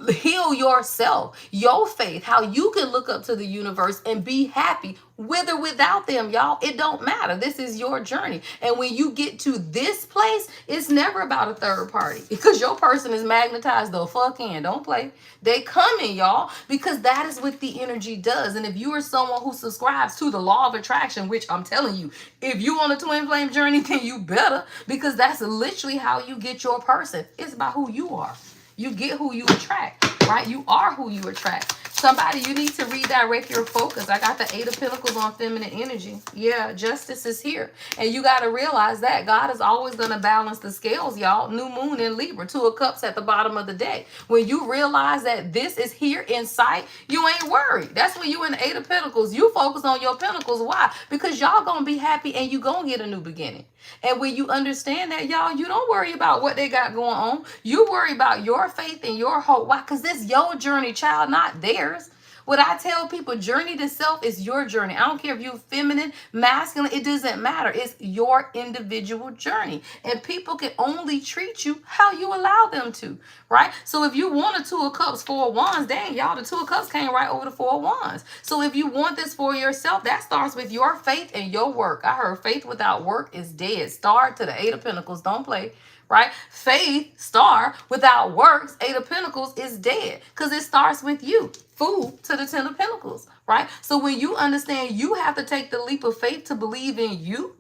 heal yourself, your faith, how you can look up to the universe and be happy with or without them, y'all. It don't matter. This is your journey. And when you get to this place, it's never about a third party, because your person is magnetized the fuck in. Don't play. They coming, y'all, because that is what the energy does. And if you are someone who subscribes to the law of attraction, which I'm telling you, if you on a twin flame journey, then you better, because that's literally how you get your person. It's about who you are. You get who you attract, right? You are who you attract. Somebody, you need to redirect your focus. I got the 8 of Pentacles on feminine energy. Yeah, justice is here. And you got to realize that God is always going to balance the scales, y'all. New moon in Libra, 2 of Cups at the bottom of the deck. When you realize that this is here in sight, you ain't worried. That's when you in the 8 of Pentacles. You focus on your pentacles. Why? Because y'all going to be happy and you going to get a new beginning. And when you understand that, y'all, you don't worry about what they got going on. You worry about your faith and your hope. Why? Because this is your journey, child, not theirs. What I tell people, journey to self is your journey. I don't care if you're feminine, masculine, it doesn't matter. It's your individual journey. And people can only treat you how you allow them to, right? So if you want a 2 of Cups, 4 of Wands, dang, y'all, the 2 of Cups came right over the 4 of Wands. So if you want this for yourself, that starts with your faith and your work. I heard faith without work is dead. Start to the 8 of Pentacles. Don't play. right? Faith, star, without works, 8 of Pentacles, is dead because it starts with you. Fool to the 10 of Pentacles, right? So when you understand you have to take the leap of faith to believe in you,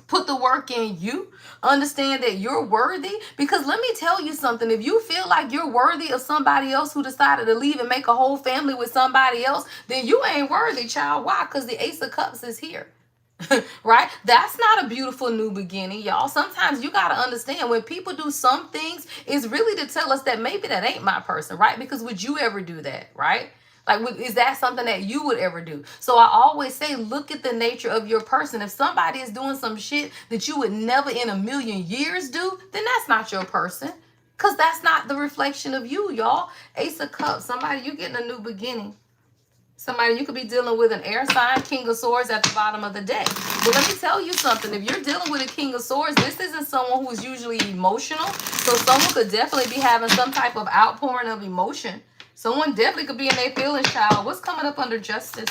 put the work in you, understand that you're worthy. Because let me tell you something, if you feel like you're worthy of somebody else who decided to leave and make a whole family with somebody else, then you ain't worthy, child. Why? Because the Ace of Cups is here. Right? That's not a beautiful new beginning, y'all. Sometimes you got to understand when people do some things, it's really to tell us that maybe that ain't my person, right? Because would you ever do that, right? Like, is that something that you would ever do? So I always say, look at the nature of your person. If somebody is doing some shit that you would never in a million years do, then that's not your person. Because that's not the reflection of you, y'all. Ace of Cups, somebody, you getting a new beginning. Somebody, you could be dealing with an air sign, King of Swords at the bottom of the deck. But let me tell you something. If you're dealing with a King of Swords, this isn't someone who's usually emotional. So someone could definitely be having some type of outpouring of emotion. Someone definitely could be in their feelings, child. What's coming up under Justice?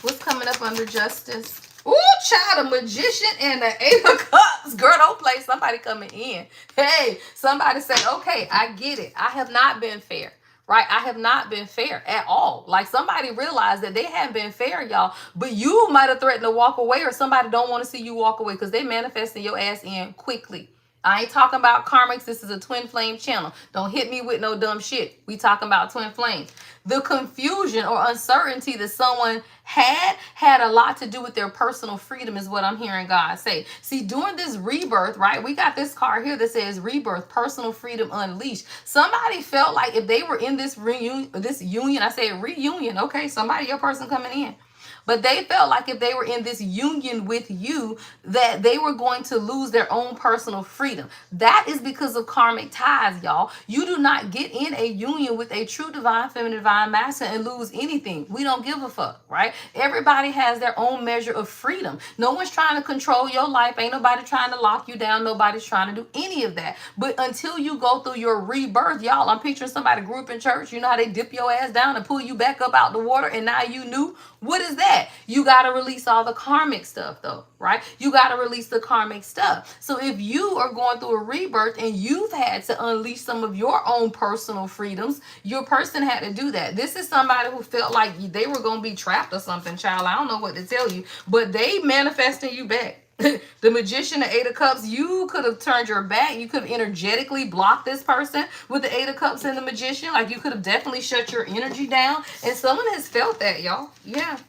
What's coming up under Justice? Ooh, child, a Magician and the 8 of Cups. Girl, don't play. Somebody coming in. Hey, somebody say, okay, I get it. I have not been fair. Right? I have not been fair at all. Like, somebody realized that they haven't been fair, y'all. But you might have threatened to walk away, or somebody don't want to see you walk away because they manifesting your ass in quickly. I ain't talking about karmics. This is a twin flame channel. Don't hit me with no dumb shit. We talking about twin flames. The confusion or uncertainty that someone had a lot to do with their personal freedom is what I'm hearing God say. See, during this rebirth, right, we got this card here that says rebirth, personal freedom unleashed. Somebody felt like if they were in this union, I say reunion, okay, somebody, your person coming in. But they felt like if they were in this union with you, that they were going to lose their own personal freedom. That is because of karmic ties, y'all. You do not get in a union with a true divine feminine, divine masculine and lose anything. We don't give a fuck, right? Everybody has their own measure of freedom. No one's trying to control your life. Ain't nobody trying to lock you down. Nobody's trying to do any of that. But until you go through your rebirth, y'all, I'm picturing somebody grew up in church. You know how they dip your ass down and pull you back up out the water, and now you knew? What is that? You got to release all the karmic stuff, though, right? You got to release the karmic stuff. So if you are going through a rebirth and you've had to unleash some of your own personal freedoms, your person had to do that. This is somebody who felt like they were going to be trapped or something, child. I don't know what to tell you, but they manifesting you back. The Magician, the 8 of Cups, you could have turned your back. You could have energetically blocked this person with the 8 of Cups and the Magician. Like, you could have definitely shut your energy down. And someone has felt that, y'all. Yeah.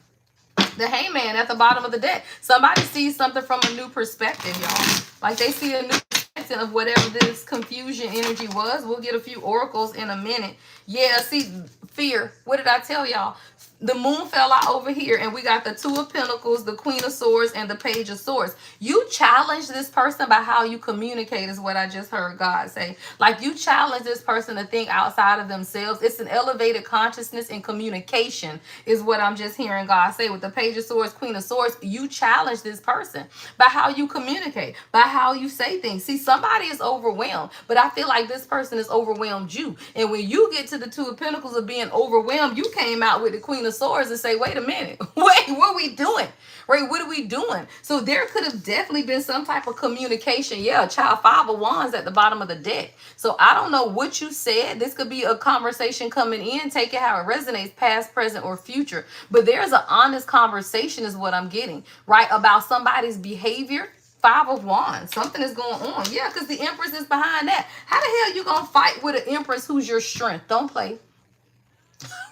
The Hangman at the bottom of the deck. Somebody sees something from a new perspective, y'all. Like, they see a new perspective of whatever this confusion energy was. We'll get a few oracles in a minute. Yeah, see, fear. What did I tell y'all? The moon fell out over here, and we got the 2 of Pentacles, the Queen of Swords, and the Page of Swords. You challenge this person by how you communicate is what I just heard God say. Like, you challenge this person to think outside of themselves. It's an elevated consciousness and communication is what I'm just hearing God say. With the Page of Swords, Queen of Swords, you challenge this person by how you communicate, by how you say things. See, somebody is overwhelmed, but I feel like this person has overwhelmed you. And when you get to the 2 of Pentacles of being overwhelmed, you came out with the Queen of Swords and say, wait a minute, wait, what are we doing? Right, what are we doing? So there could have definitely been some type of communication. Yeah, child, 5 of Wands at the bottom of the deck. So I don't know what you said. This could be a conversation coming in. Take it how it resonates, past, present, or future. But there's an honest conversation is what I'm getting, right, about somebody's behavior. 5 of Wands. Something is going on. Yeah, because the Empress is behind that. How the hell you going to fight with an Empress who's your strength? Don't play.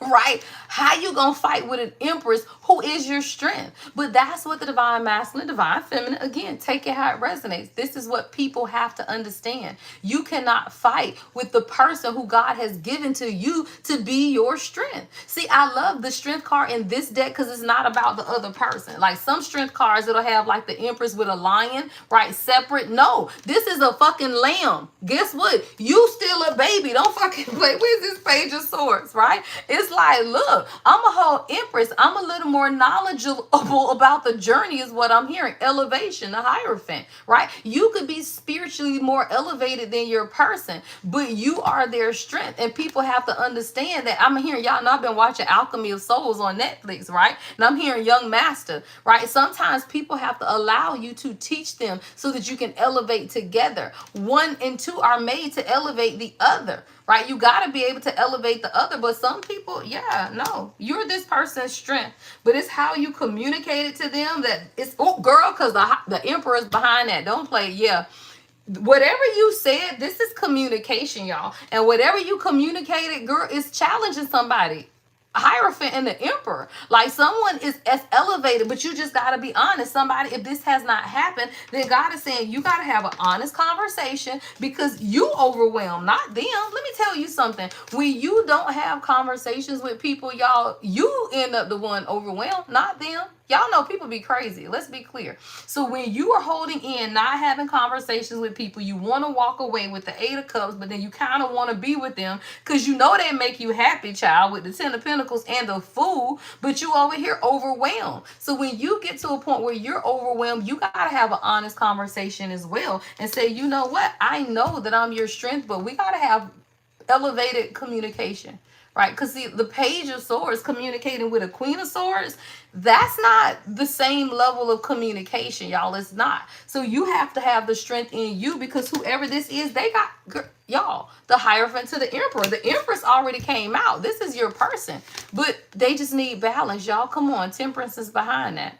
Right? How you gonna fight with an Empress who is your strength? But that's what the divine masculine, divine feminine, again, take it how it resonates. This is what people have to understand. You cannot fight with the person who God has given to you to be your strength. See, I love the strength card in this deck because it's not about the other person. Like, some strength cards, it'll have like the Empress with a lion, right? Separate. No, this is a fucking lamb. Guess what? You still a baby. Don't fucking play. Where's this Page of Swords, right? It's like, look, Look, I'm a whole empress. I'm a little more knowledgeable about the journey is what I'm hearing. Elevation, the Hierophant, right? You could be spiritually more elevated than your person, but you are their strength. And people have to understand that. I'm hearing, y'all know I've been watching Alchemy of Souls on Netflix, right? And I'm hearing Young Master, right? Sometimes people have to allow you to teach them so that you can elevate together. One and two are made to elevate the other, right? You got to be able to elevate the other. But some people, yeah, no, you're this person's strength, but it's how you communicate it to them that it's, oh, girl, because the emperor's behind that. Don't play, yeah. Whatever you said, this is communication, y'all. And whatever you communicated, girl, is challenging somebody. Hierophant and the emperor, like someone is as elevated, but you just got to be honest. Somebody, if this has not happened, then God is saying you got to have an honest conversation because you overwhelmed, not them. Let me tell you something. When you don't have conversations with people, y'all, you end up the one overwhelmed, not them. Y'all know people be crazy. Let's be clear. So when you are holding in, not having conversations with people, you want to walk away with the 8 of Cups, but then you kind of want to be with them because you know they make you happy, child, with the 10 of Pentacles and the Fool, but you over here overwhelmed. So when you get to a point where you're overwhelmed, you got to have an honest conversation as well and say, you know what? I know that I'm your strength, but we got to have elevated communication. Right? Because see, the Page of Swords communicating with a Queen of Swords, that's not the same level of communication, y'all. It's not. So you have to have the strength in you because whoever this is, they got, y'all, the Hierophant to the Emperor. The Empress already came out. This is your person. But they just need balance, y'all. Come on. Temperance is behind that.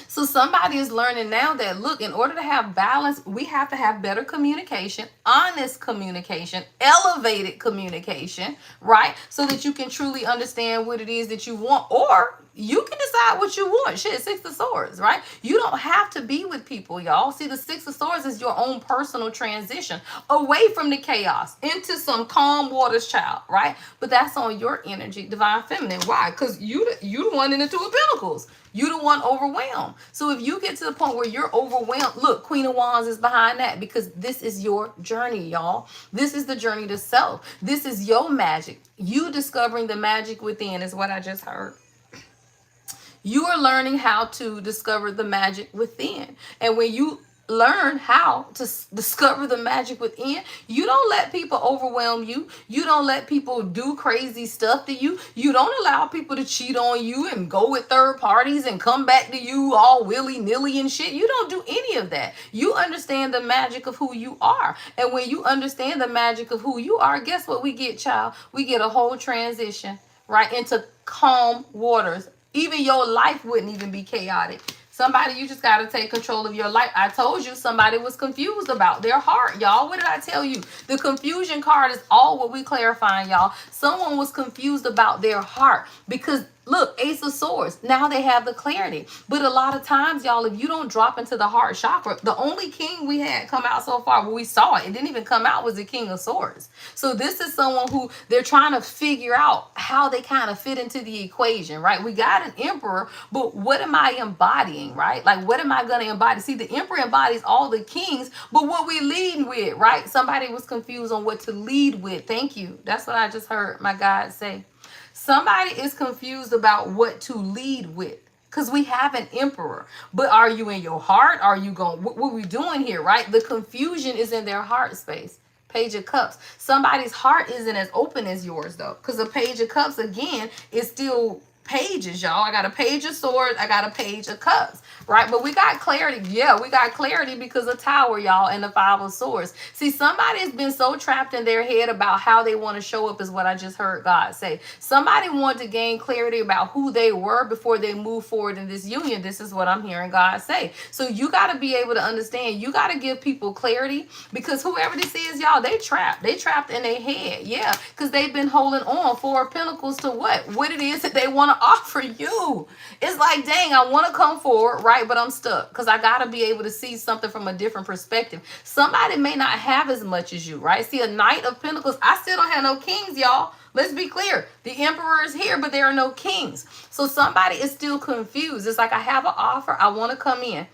So somebody is learning now that, look, in order to have balance, we have to have better communication, honest communication, elevated communication, right? So that you can truly understand what it is that you want, or you can decide what you want. Shit, 6 of Swords, right? You don't have to be with people, y'all. See, the 6 of Swords is your own personal transition away from the chaos into some calm waters, child, right? But that's on your energy, Divine Feminine. Why? Because you the one in the 2 of Pentacles. You the one overwhelmed. So if you get to the point where you're overwhelmed, look, Queen of Wands is behind that because this is your journey, y'all. This is the journey to self. This is your magic. You discovering the magic within is what I just heard. You are learning how to discover the magic within. And when you learn how to discover the magic within, you don't let people overwhelm you. You don't let people do crazy stuff to you. You don't allow people to cheat on you and go with third parties and come back to you all willy-nilly and shit. You don't do any of that. You understand the magic of who you are. And when you understand the magic of who you are, guess what we get, child? We get a whole transition, right, into calm waters. Even your life wouldn't even be chaotic. Somebody, you just got to take control of your life. I told you somebody was confused about their heart, y'all. What did I tell you? The confusion card is all what we clarifying, y'all. Someone was confused about their heart because, look, Ace of Swords. Now they have the clarity. But a lot of times, y'all, if you don't drop into the heart chakra, the only king we had come out so far, where we saw it didn't even come out, was the King of Swords. So this is someone who they're trying to figure out how they kind of fit into the equation, right? We got an Emperor, but what am I embodying, right? Like, what am I going to embody? See, the Emperor embodies all the kings, but what we leading with, right? Somebody was confused on what to lead with. Thank you. That's what I just heard my God say. Somebody is confused about what to lead with because we have an Emperor. But are you in your heart? Are you going, what we doing here, right? The confusion is in their heart space. Page of Cups. Somebody's heart isn't as open as yours, though, because the Page of Cups, again, is still pages, y'all. I got a Page of Swords. I got a Page of Cups, right? But we got clarity. Yeah, we got clarity because of Tower, y'all, and the 5 of Swords. See, somebody has been so trapped in their head about how they want to show up, is what I just heard God say. Somebody wanted to gain clarity about who they were before they move forward in this union. This is what I'm hearing God say. So you got to be able to understand. You got to give people clarity because whoever this is, y'all, they trapped. They trapped in their head. Yeah, because they've been holding on 4 of Pentacles to what it is that they want to offer you. It's like, dang, I want to come forward, right? But I'm stuck because I got to be able to see something from a different perspective. Somebody may not have as much as you, right? See, a Knight of Pentacles. I still don't have no kings, y'all. Let's be clear. The Emperor is here, but there are no kings. So somebody is still confused. It's like, I have an offer. I want to come in.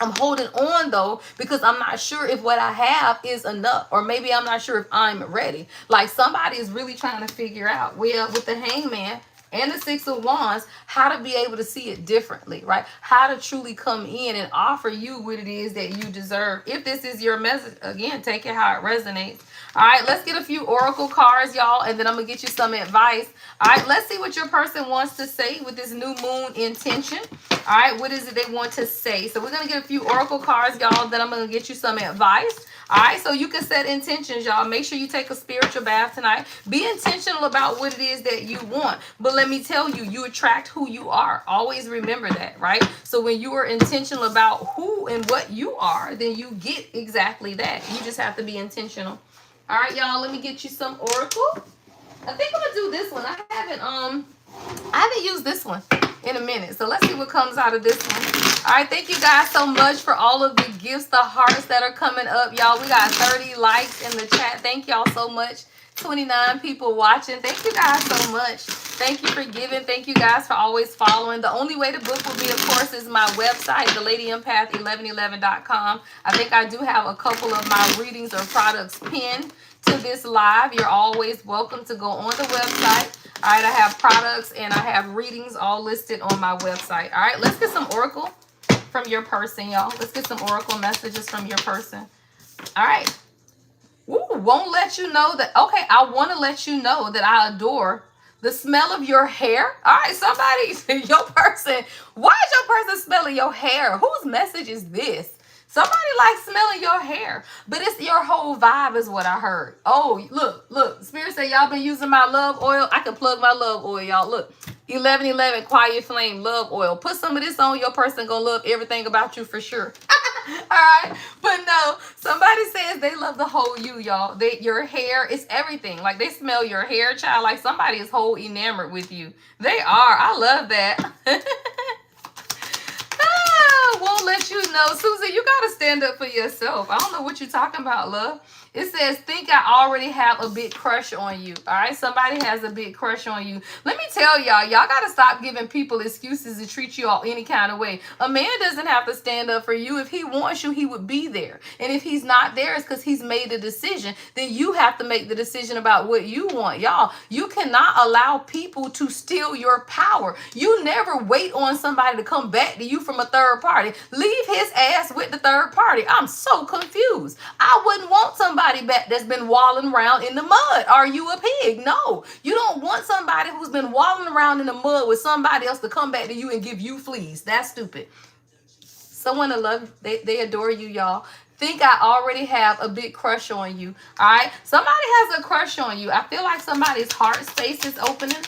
I'm holding on, though, because I'm not sure if what I have is enough, or maybe I'm not sure if I'm ready. Like, somebody is really trying to figure out, well, with the Hangman, and the Six of Wands, how to be able to see it differently, right? How to truly come in and offer you what it is that you deserve. If this is your message, again, take it how it resonates. All right, let's get a few oracle cards, y'all, and then I'm going to get you some advice. All right, let's see what your person wants to say with this new moon intention. All right, what is it they want to say? So we're going to get a few oracle cards, y'all, then I'm going to get you some advice. All right, so you can set intentions, y'all. Make sure you take a spiritual bath tonight. Be intentional about what it is that you want. But let me tell you, you attract who you are. Always remember that, right? So when you are intentional about who and what you are, then you get exactly that. You just have to be intentional. All right, y'all, let me get you some oracle. I think I'm going to do this one. I haven't used this one in a minute. So let's see what comes out of this one. All right, thank you guys so much for all of the gifts, the hearts that are coming up, y'all. We got 30 likes in the chat. Thank y'all so much. 29 people watching. Thank you guys so much. Thank you for giving. Thank you guys for always following. The only way to book will be, of course, is my website, thelady1111.com. I think I do have a couple of my readings or products pinned to this live. You're always welcome to go on the website. All right, I have products and I have readings all listed on my website. All right, let's get some oracle from your person, y'all. Let's get some oracle messages from your person. All right. Ooh, won't let you know that. Okay, I want to let you know that I adore the smell of your hair. All right, somebody, your person. Why is your person smelling your hair? Whose message is this? Somebody likes smelling your hair, but it's your whole vibe is what I heard. Oh, look. Spirit said y'all been using my love oil. I can plug my love oil, y'all. Look, 1111 Quiet Flame Love Oil. Put some of this on. Your person gonna love everything about you for sure. All right, but no, somebody says they love the whole you, y'all. Your hair is everything. Like they smell your hair, child. Like somebody is whole enamored with you. They are. I love that. Won't let you know. Susan, you got to stand up for yourself. I don't know what you're talking about, love. It says, think I already have a big crush on you. All right, somebody has a big crush on you. Let me tell y'all got to stop giving people excuses to treat you all any kind of way. A man doesn't have to stand up for you. If he wants you, he would be there. And if he's not there, it's because he's made a decision. Then you have to make the decision about what you want. Y'all, you cannot allow people to steal your power. You never wait on somebody to come back to you from a third party. Leave his ass with the third party. I'm so confused. I wouldn't want somebody back that's been walling around in the mud. Are you a pig? No. You don't want somebody who's been walling around in the mud with somebody else to come back to you and give you fleas. That's stupid. Someone to love, they adore you, y'all. Think I already have a big crush on you. All right. Somebody has a crush on you. I feel like somebody's heart space is opening.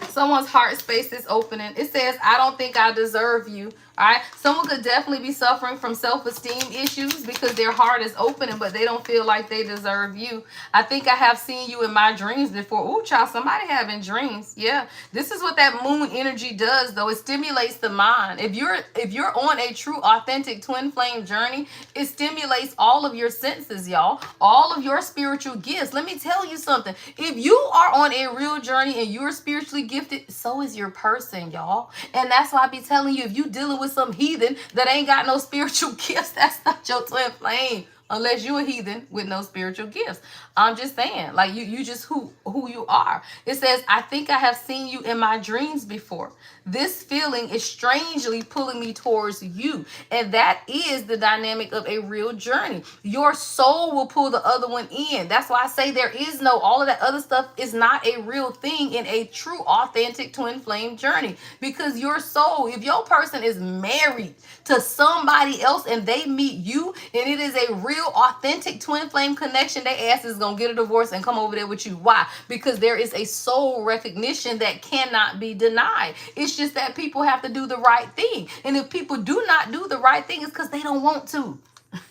Someone's heart space is opening. It says, I don't think I deserve you. All right. Someone could definitely be suffering from self-esteem issues because their heart is opening, but they don't feel like they deserve you. I think I have seen you in my dreams before. Ooh, child, somebody having dreams. Yeah. This is what that moon energy does, though. It stimulates the mind. If you're on a true, authentic twin flame journey, it stimulates all of your senses, y'all. All of your spiritual gifts. Let me tell you something. If you are on a real journey and you're spiritually gifted, so is your person, y'all. And that's why I be telling you, if you dealing with some heathen that ain't got no spiritual gifts, that's not your twin flame. Unless you're a heathen with no spiritual gifts. I'm just saying, like you just who you are. It says, I think I have seen you in my dreams before. This feeling is strangely pulling me towards you. And that is the dynamic of a real journey. Your soul will pull the other one in. That's why I say there is no, all of that other stuff is not a real thing in a true, authentic twin flame journey. Because your soul, if your person is married to somebody else and they meet you and it is a real authentic twin flame connection, their ass is gonna get a divorce and come over there with you. Why? Because there is a soul recognition that cannot be denied. It's just that people have to do the right thing. And if people do not do the right thing, it's because they don't want to.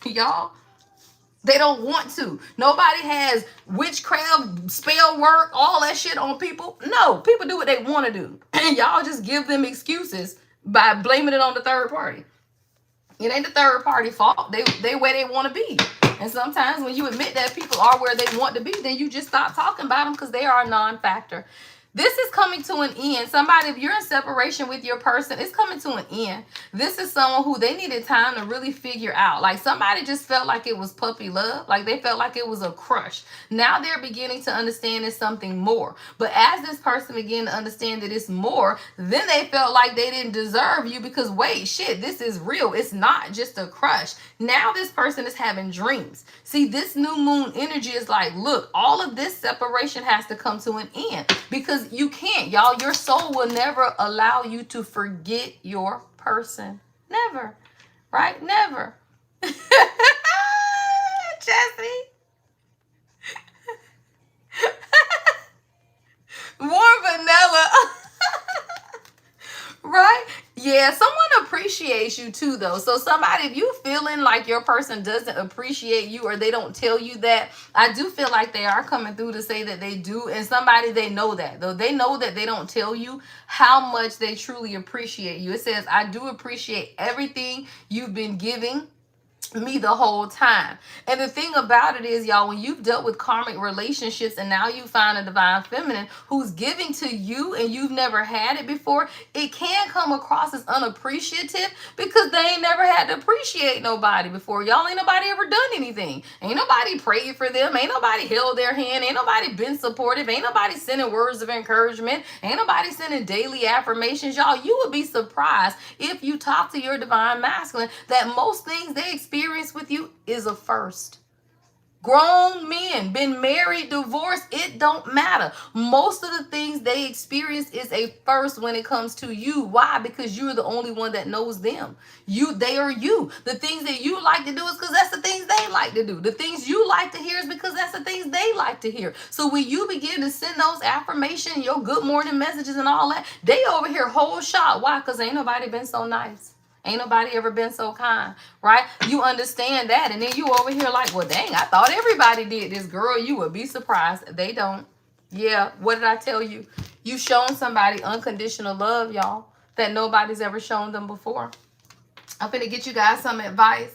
Y'all, they don't want to. Nobody has witchcraft, spell work, all that shit on people. No, people do what they want to do. And y'all just give them excuses by blaming it on the third party. It ain't the third party fault. They where they want to be. And sometimes when you admit that people are where they want to be, then you just stop talking about them because they are a non-factor. This is coming to an end. Somebody, if you're in separation with your person, it's coming to an end. This is someone who they needed time to really figure out. Like somebody just felt like it was puppy love. Like they felt like it was a crush. Now they're beginning to understand it's something more. But as this person began to understand that it's more, then they felt like they didn't deserve you because wait, shit, this is real. It's not just a crush. Now this person is having dreams. See, this new moon energy is like, look, all of this separation has to come to an end because you can't, y'all. Your soul will never allow you to forget your person. Never. Right? Never. Jesse. Warm vanilla. Right? Yeah, someone appreciates you too, though. So somebody, if you feeling like your person doesn't appreciate you or they don't tell you that, I do feel like they are coming through to say that they do. And somebody, they know that, though. They know that they don't tell you how much they truly appreciate you. It says, I do appreciate everything you've been giving me the whole time. And the thing about it is, y'all, when you've dealt with karmic relationships and now you find a divine feminine who's giving to you and you've never had it before, it can come across as unappreciative because they ain't never had to appreciate nobody before. Y'all, ain't nobody ever done anything. Ain't nobody prayed for them. Ain't nobody held their hand. Ain't nobody been supportive. Ain't nobody sending words of encouragement. Ain't nobody sending daily affirmations. Y'all, you would be surprised if you talk to your divine masculine that most things they experience with you is a first. Grown men, been married, divorced, it don't matter. Most of the things they experience is a first when it comes to you. Why? Because you're the only one that knows them. They are you. The things that you like to do is because that's the things they like to do. The things you like to hear is because that's the things they like to hear. So when you begin to send those affirmations, your good morning messages and all that, they over here whole shot. Why? Because ain't nobody been so nice. Ain't nobody ever been so kind, right? You understand that. And then you over here like, well, dang, I thought everybody did this. Girl, you would be surprised. They don't. Yeah, what did I tell you? You've shown somebody unconditional love, y'all, that nobody's ever shown them before. I'm finna get you guys some advice.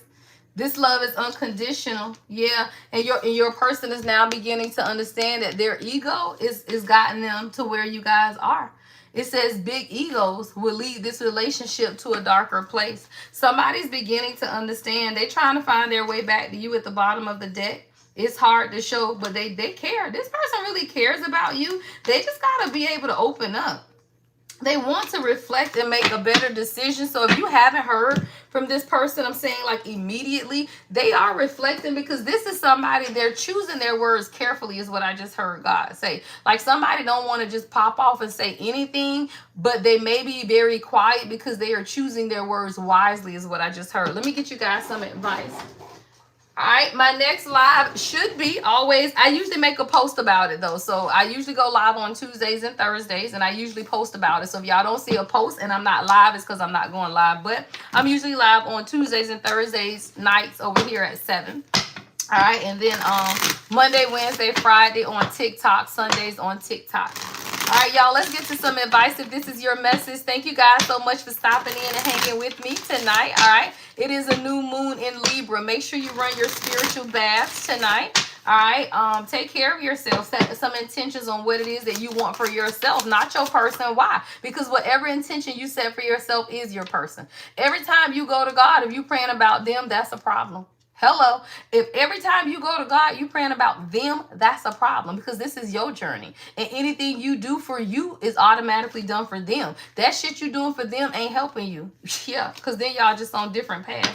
This love is unconditional. Yeah. And your person is now beginning to understand that their ego is gotten them to where you guys are. It says big egos will lead this relationship to a darker place. Somebody's beginning to understand. They're trying to find their way back to you at the bottom of the deck. It's hard to show, but they care. This person really cares about you. They just got to be able to open up. They want to reflect and make a better decision. So if you haven't heard from this person, I'm saying like immediately, they are reflecting because this is somebody, they're choosing their words carefully is what I just heard God say. Like somebody don't want to just pop off and say anything, but they may be very quiet because they are choosing their words wisely is what I just heard. Let me get you guys some advice. All right, my next live should be always, I usually make a post about it though. So I usually go live on Tuesdays and Thursdays and I usually post about it. So if y'all don't see a post and I'm not live, it's because I'm not going live. But I'm usually live on Tuesdays and Thursdays nights over here at 7. All right, and then Monday, Wednesday, Friday on TikTok, Sundays on TikTok. All right, y'all, let's get to some advice. If this is your message, thank you guys so much for stopping in and hanging with me tonight. All right, it is a new moon in Libra. Make sure you run your spiritual baths tonight. All right, take care of yourself. Set some intentions on what it is that you want for yourself, not your person. Why? Because whatever intention you set for yourself is your person. Every time you go to God, if you're praying about them, that's a problem. Hello. If every time you go to God, you praying about them, that's a problem because this is your journey. And anything you do for you is automatically done for them. That shit you doing for them ain't helping you. Yeah, because then y'all just on different paths.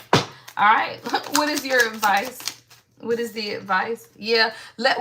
All right. What is your advice? What is the advice? Yeah, let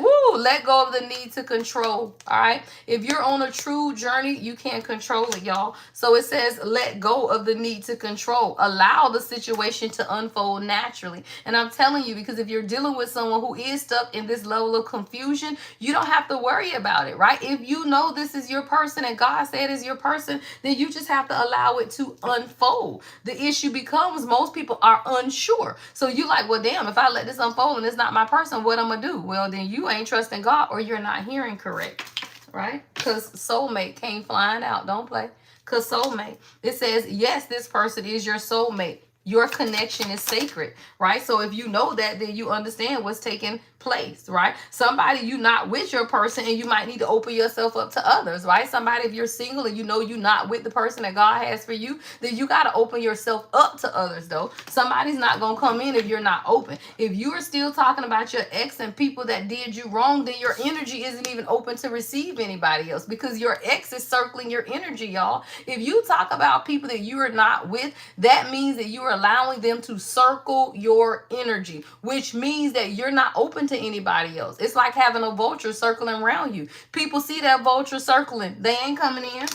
go of the need to control. All right. If you're on a true journey, you can't control it, y'all. So it says, let go of the need to control. Allow the situation to unfold naturally. And I'm telling you, because if you're dealing with someone who is stuck in this level of confusion, you don't have to worry about it, right? If you know this is your person and God said it's your person, then you just have to allow it to unfold. The issue becomes most people are unsure. So you like, well, damn, if I let this unfold and it's not my person, what I'm gonna do? Well, then you ain't trusting God or you're not hearing correct, right? Because soulmate came flying out. Don't play. Because soulmate, it says, yes, this person is your soulmate. your connection is sacred, right? So if you know that, then you understand what's taking place, right? Somebody, you not with your person and you might need to open yourself up to others, right? Somebody, if you're single and you know you're not with the person that God has for you, then you got to open yourself up to others, though. Somebody's not going to come in if you're not open. If you are still talking about your ex and people that did you wrong, then your energy isn't even open to receive anybody else, because your ex is circling your energy, y'all. If you talk about people that you are not with, that means that you are allowing them to circle your energy, which means that you're not open to anybody else. It's like having a vulture circling around you. People see that vulture circling, they ain't coming in.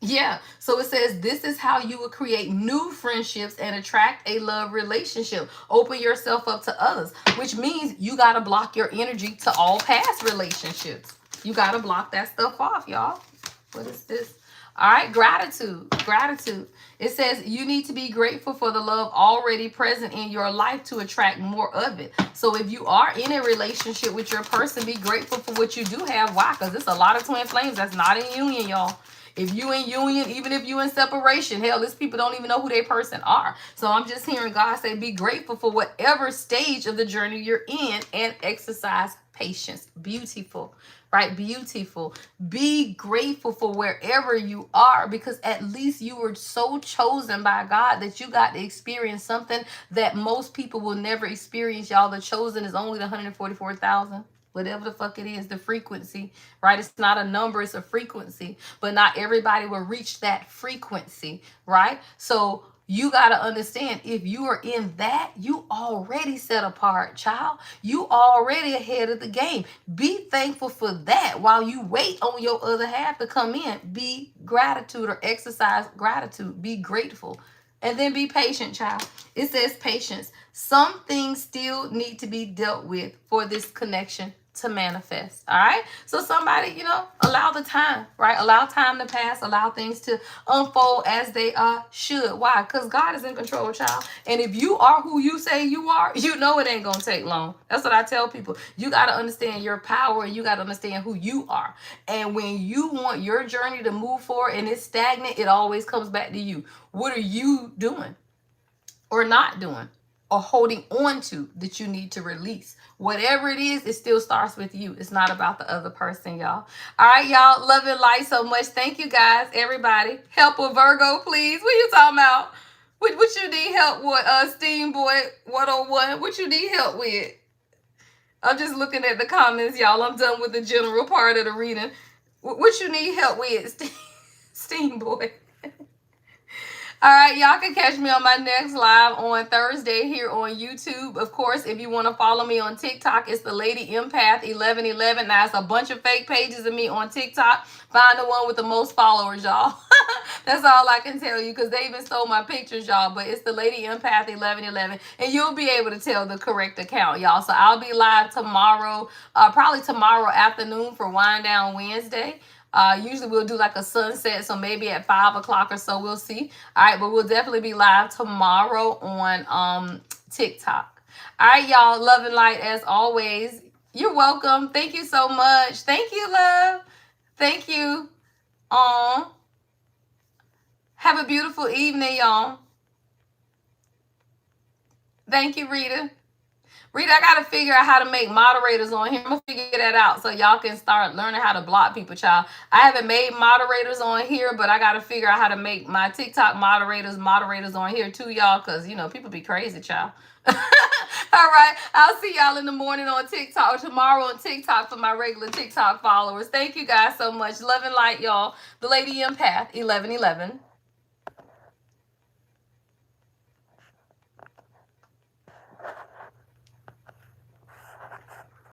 Yeah, so it says this is how you will create new friendships and attract a love relationship. Open yourself up to others, which means you got to block your energy to all past relationships. You got to block that stuff off, y'all. What is this? All right, gratitude. Gratitude. It says you need to be grateful for the love already present in your life to attract more of it. So if you are in a relationship with your person, be grateful for what you do have. Why? Because there's a lot of twin flames that's not in union, y'all. If you in union, even if you in separation, hell, these people don't even know who their person are. So I'm just hearing God say, be grateful for whatever stage of the journey you're in and exercise patience. Beautiful, right? Beautiful. Be grateful for wherever you are, because at least you were so chosen by God that you got to experience something that most people will never experience, y'all. The chosen is only the 144,000. Whatever the fuck it is, the frequency, right? It's not a number, it's a frequency. But not everybody will reach that frequency, right? So you got to understand, if you are in that, you already set apart, child. You already ahead of the game. Be thankful for that while you wait on your other half to come in. Be gratitude, or exercise gratitude. Be grateful. And then be patient, child. It says patience. Some things still need to be dealt with for this connection to manifest. All right. So somebody, allow the time, right? Allow time to pass. Allow things to unfold as they should. Why? Because God is in control, child. And if you are who you say you are, you know it ain't going to take long. That's what I tell people. You got to understand your power, and you got to understand who you are. And when you want your journey to move forward and it's stagnant, it always comes back to you. What are you doing or not doing or holding on to that you need to release? Whatever it is, it still starts with you. It's not about the other person, y'all. All right, y'all. Love and light so much. Thank you, guys. Everybody. Help with Virgo, please. What you talking about? What you need help with, Steam Boy 101? What you need help with? I'm just looking at the comments, y'all. I'm done with the general part of the reading. What you need help with, Steam Boy? All right, y'all can catch me on my next live on Thursday here on YouTube. Of course, if you want to follow me on TikTok, it's the Lady Empath 1111. Now, it's a bunch of fake pages of me on TikTok. Find the one with the most followers, y'all. That's all I can tell you, because they even stole my pictures, y'all. But it's the Lady Empath 1111, and you'll be able to tell the correct account, y'all. So I'll be live tomorrow, probably tomorrow afternoon for Wind Down Wednesday. Usually we'll do like a sunset, so maybe at 5 o'clock or so, we'll see. All right, but we'll definitely be live tomorrow on TikTok. All right, y'all. Love and light as always. You're welcome. Thank you so much. Thank you, love. Thank you. Have a beautiful evening, y'all. Thank you, Rita. Rita, I got to figure out how to make moderators on here. I'm going to figure that out so y'all can start learning how to block people, child. I haven't made moderators on here, but I got to figure out how to make my TikTok moderators on here too, y'all, because, people be crazy, child. All right. I'll see y'all in the morning on TikTok, or tomorrow on TikTok for my regular TikTok followers. Thank you guys so much. Love and light, y'all. The Lady Empath 1111.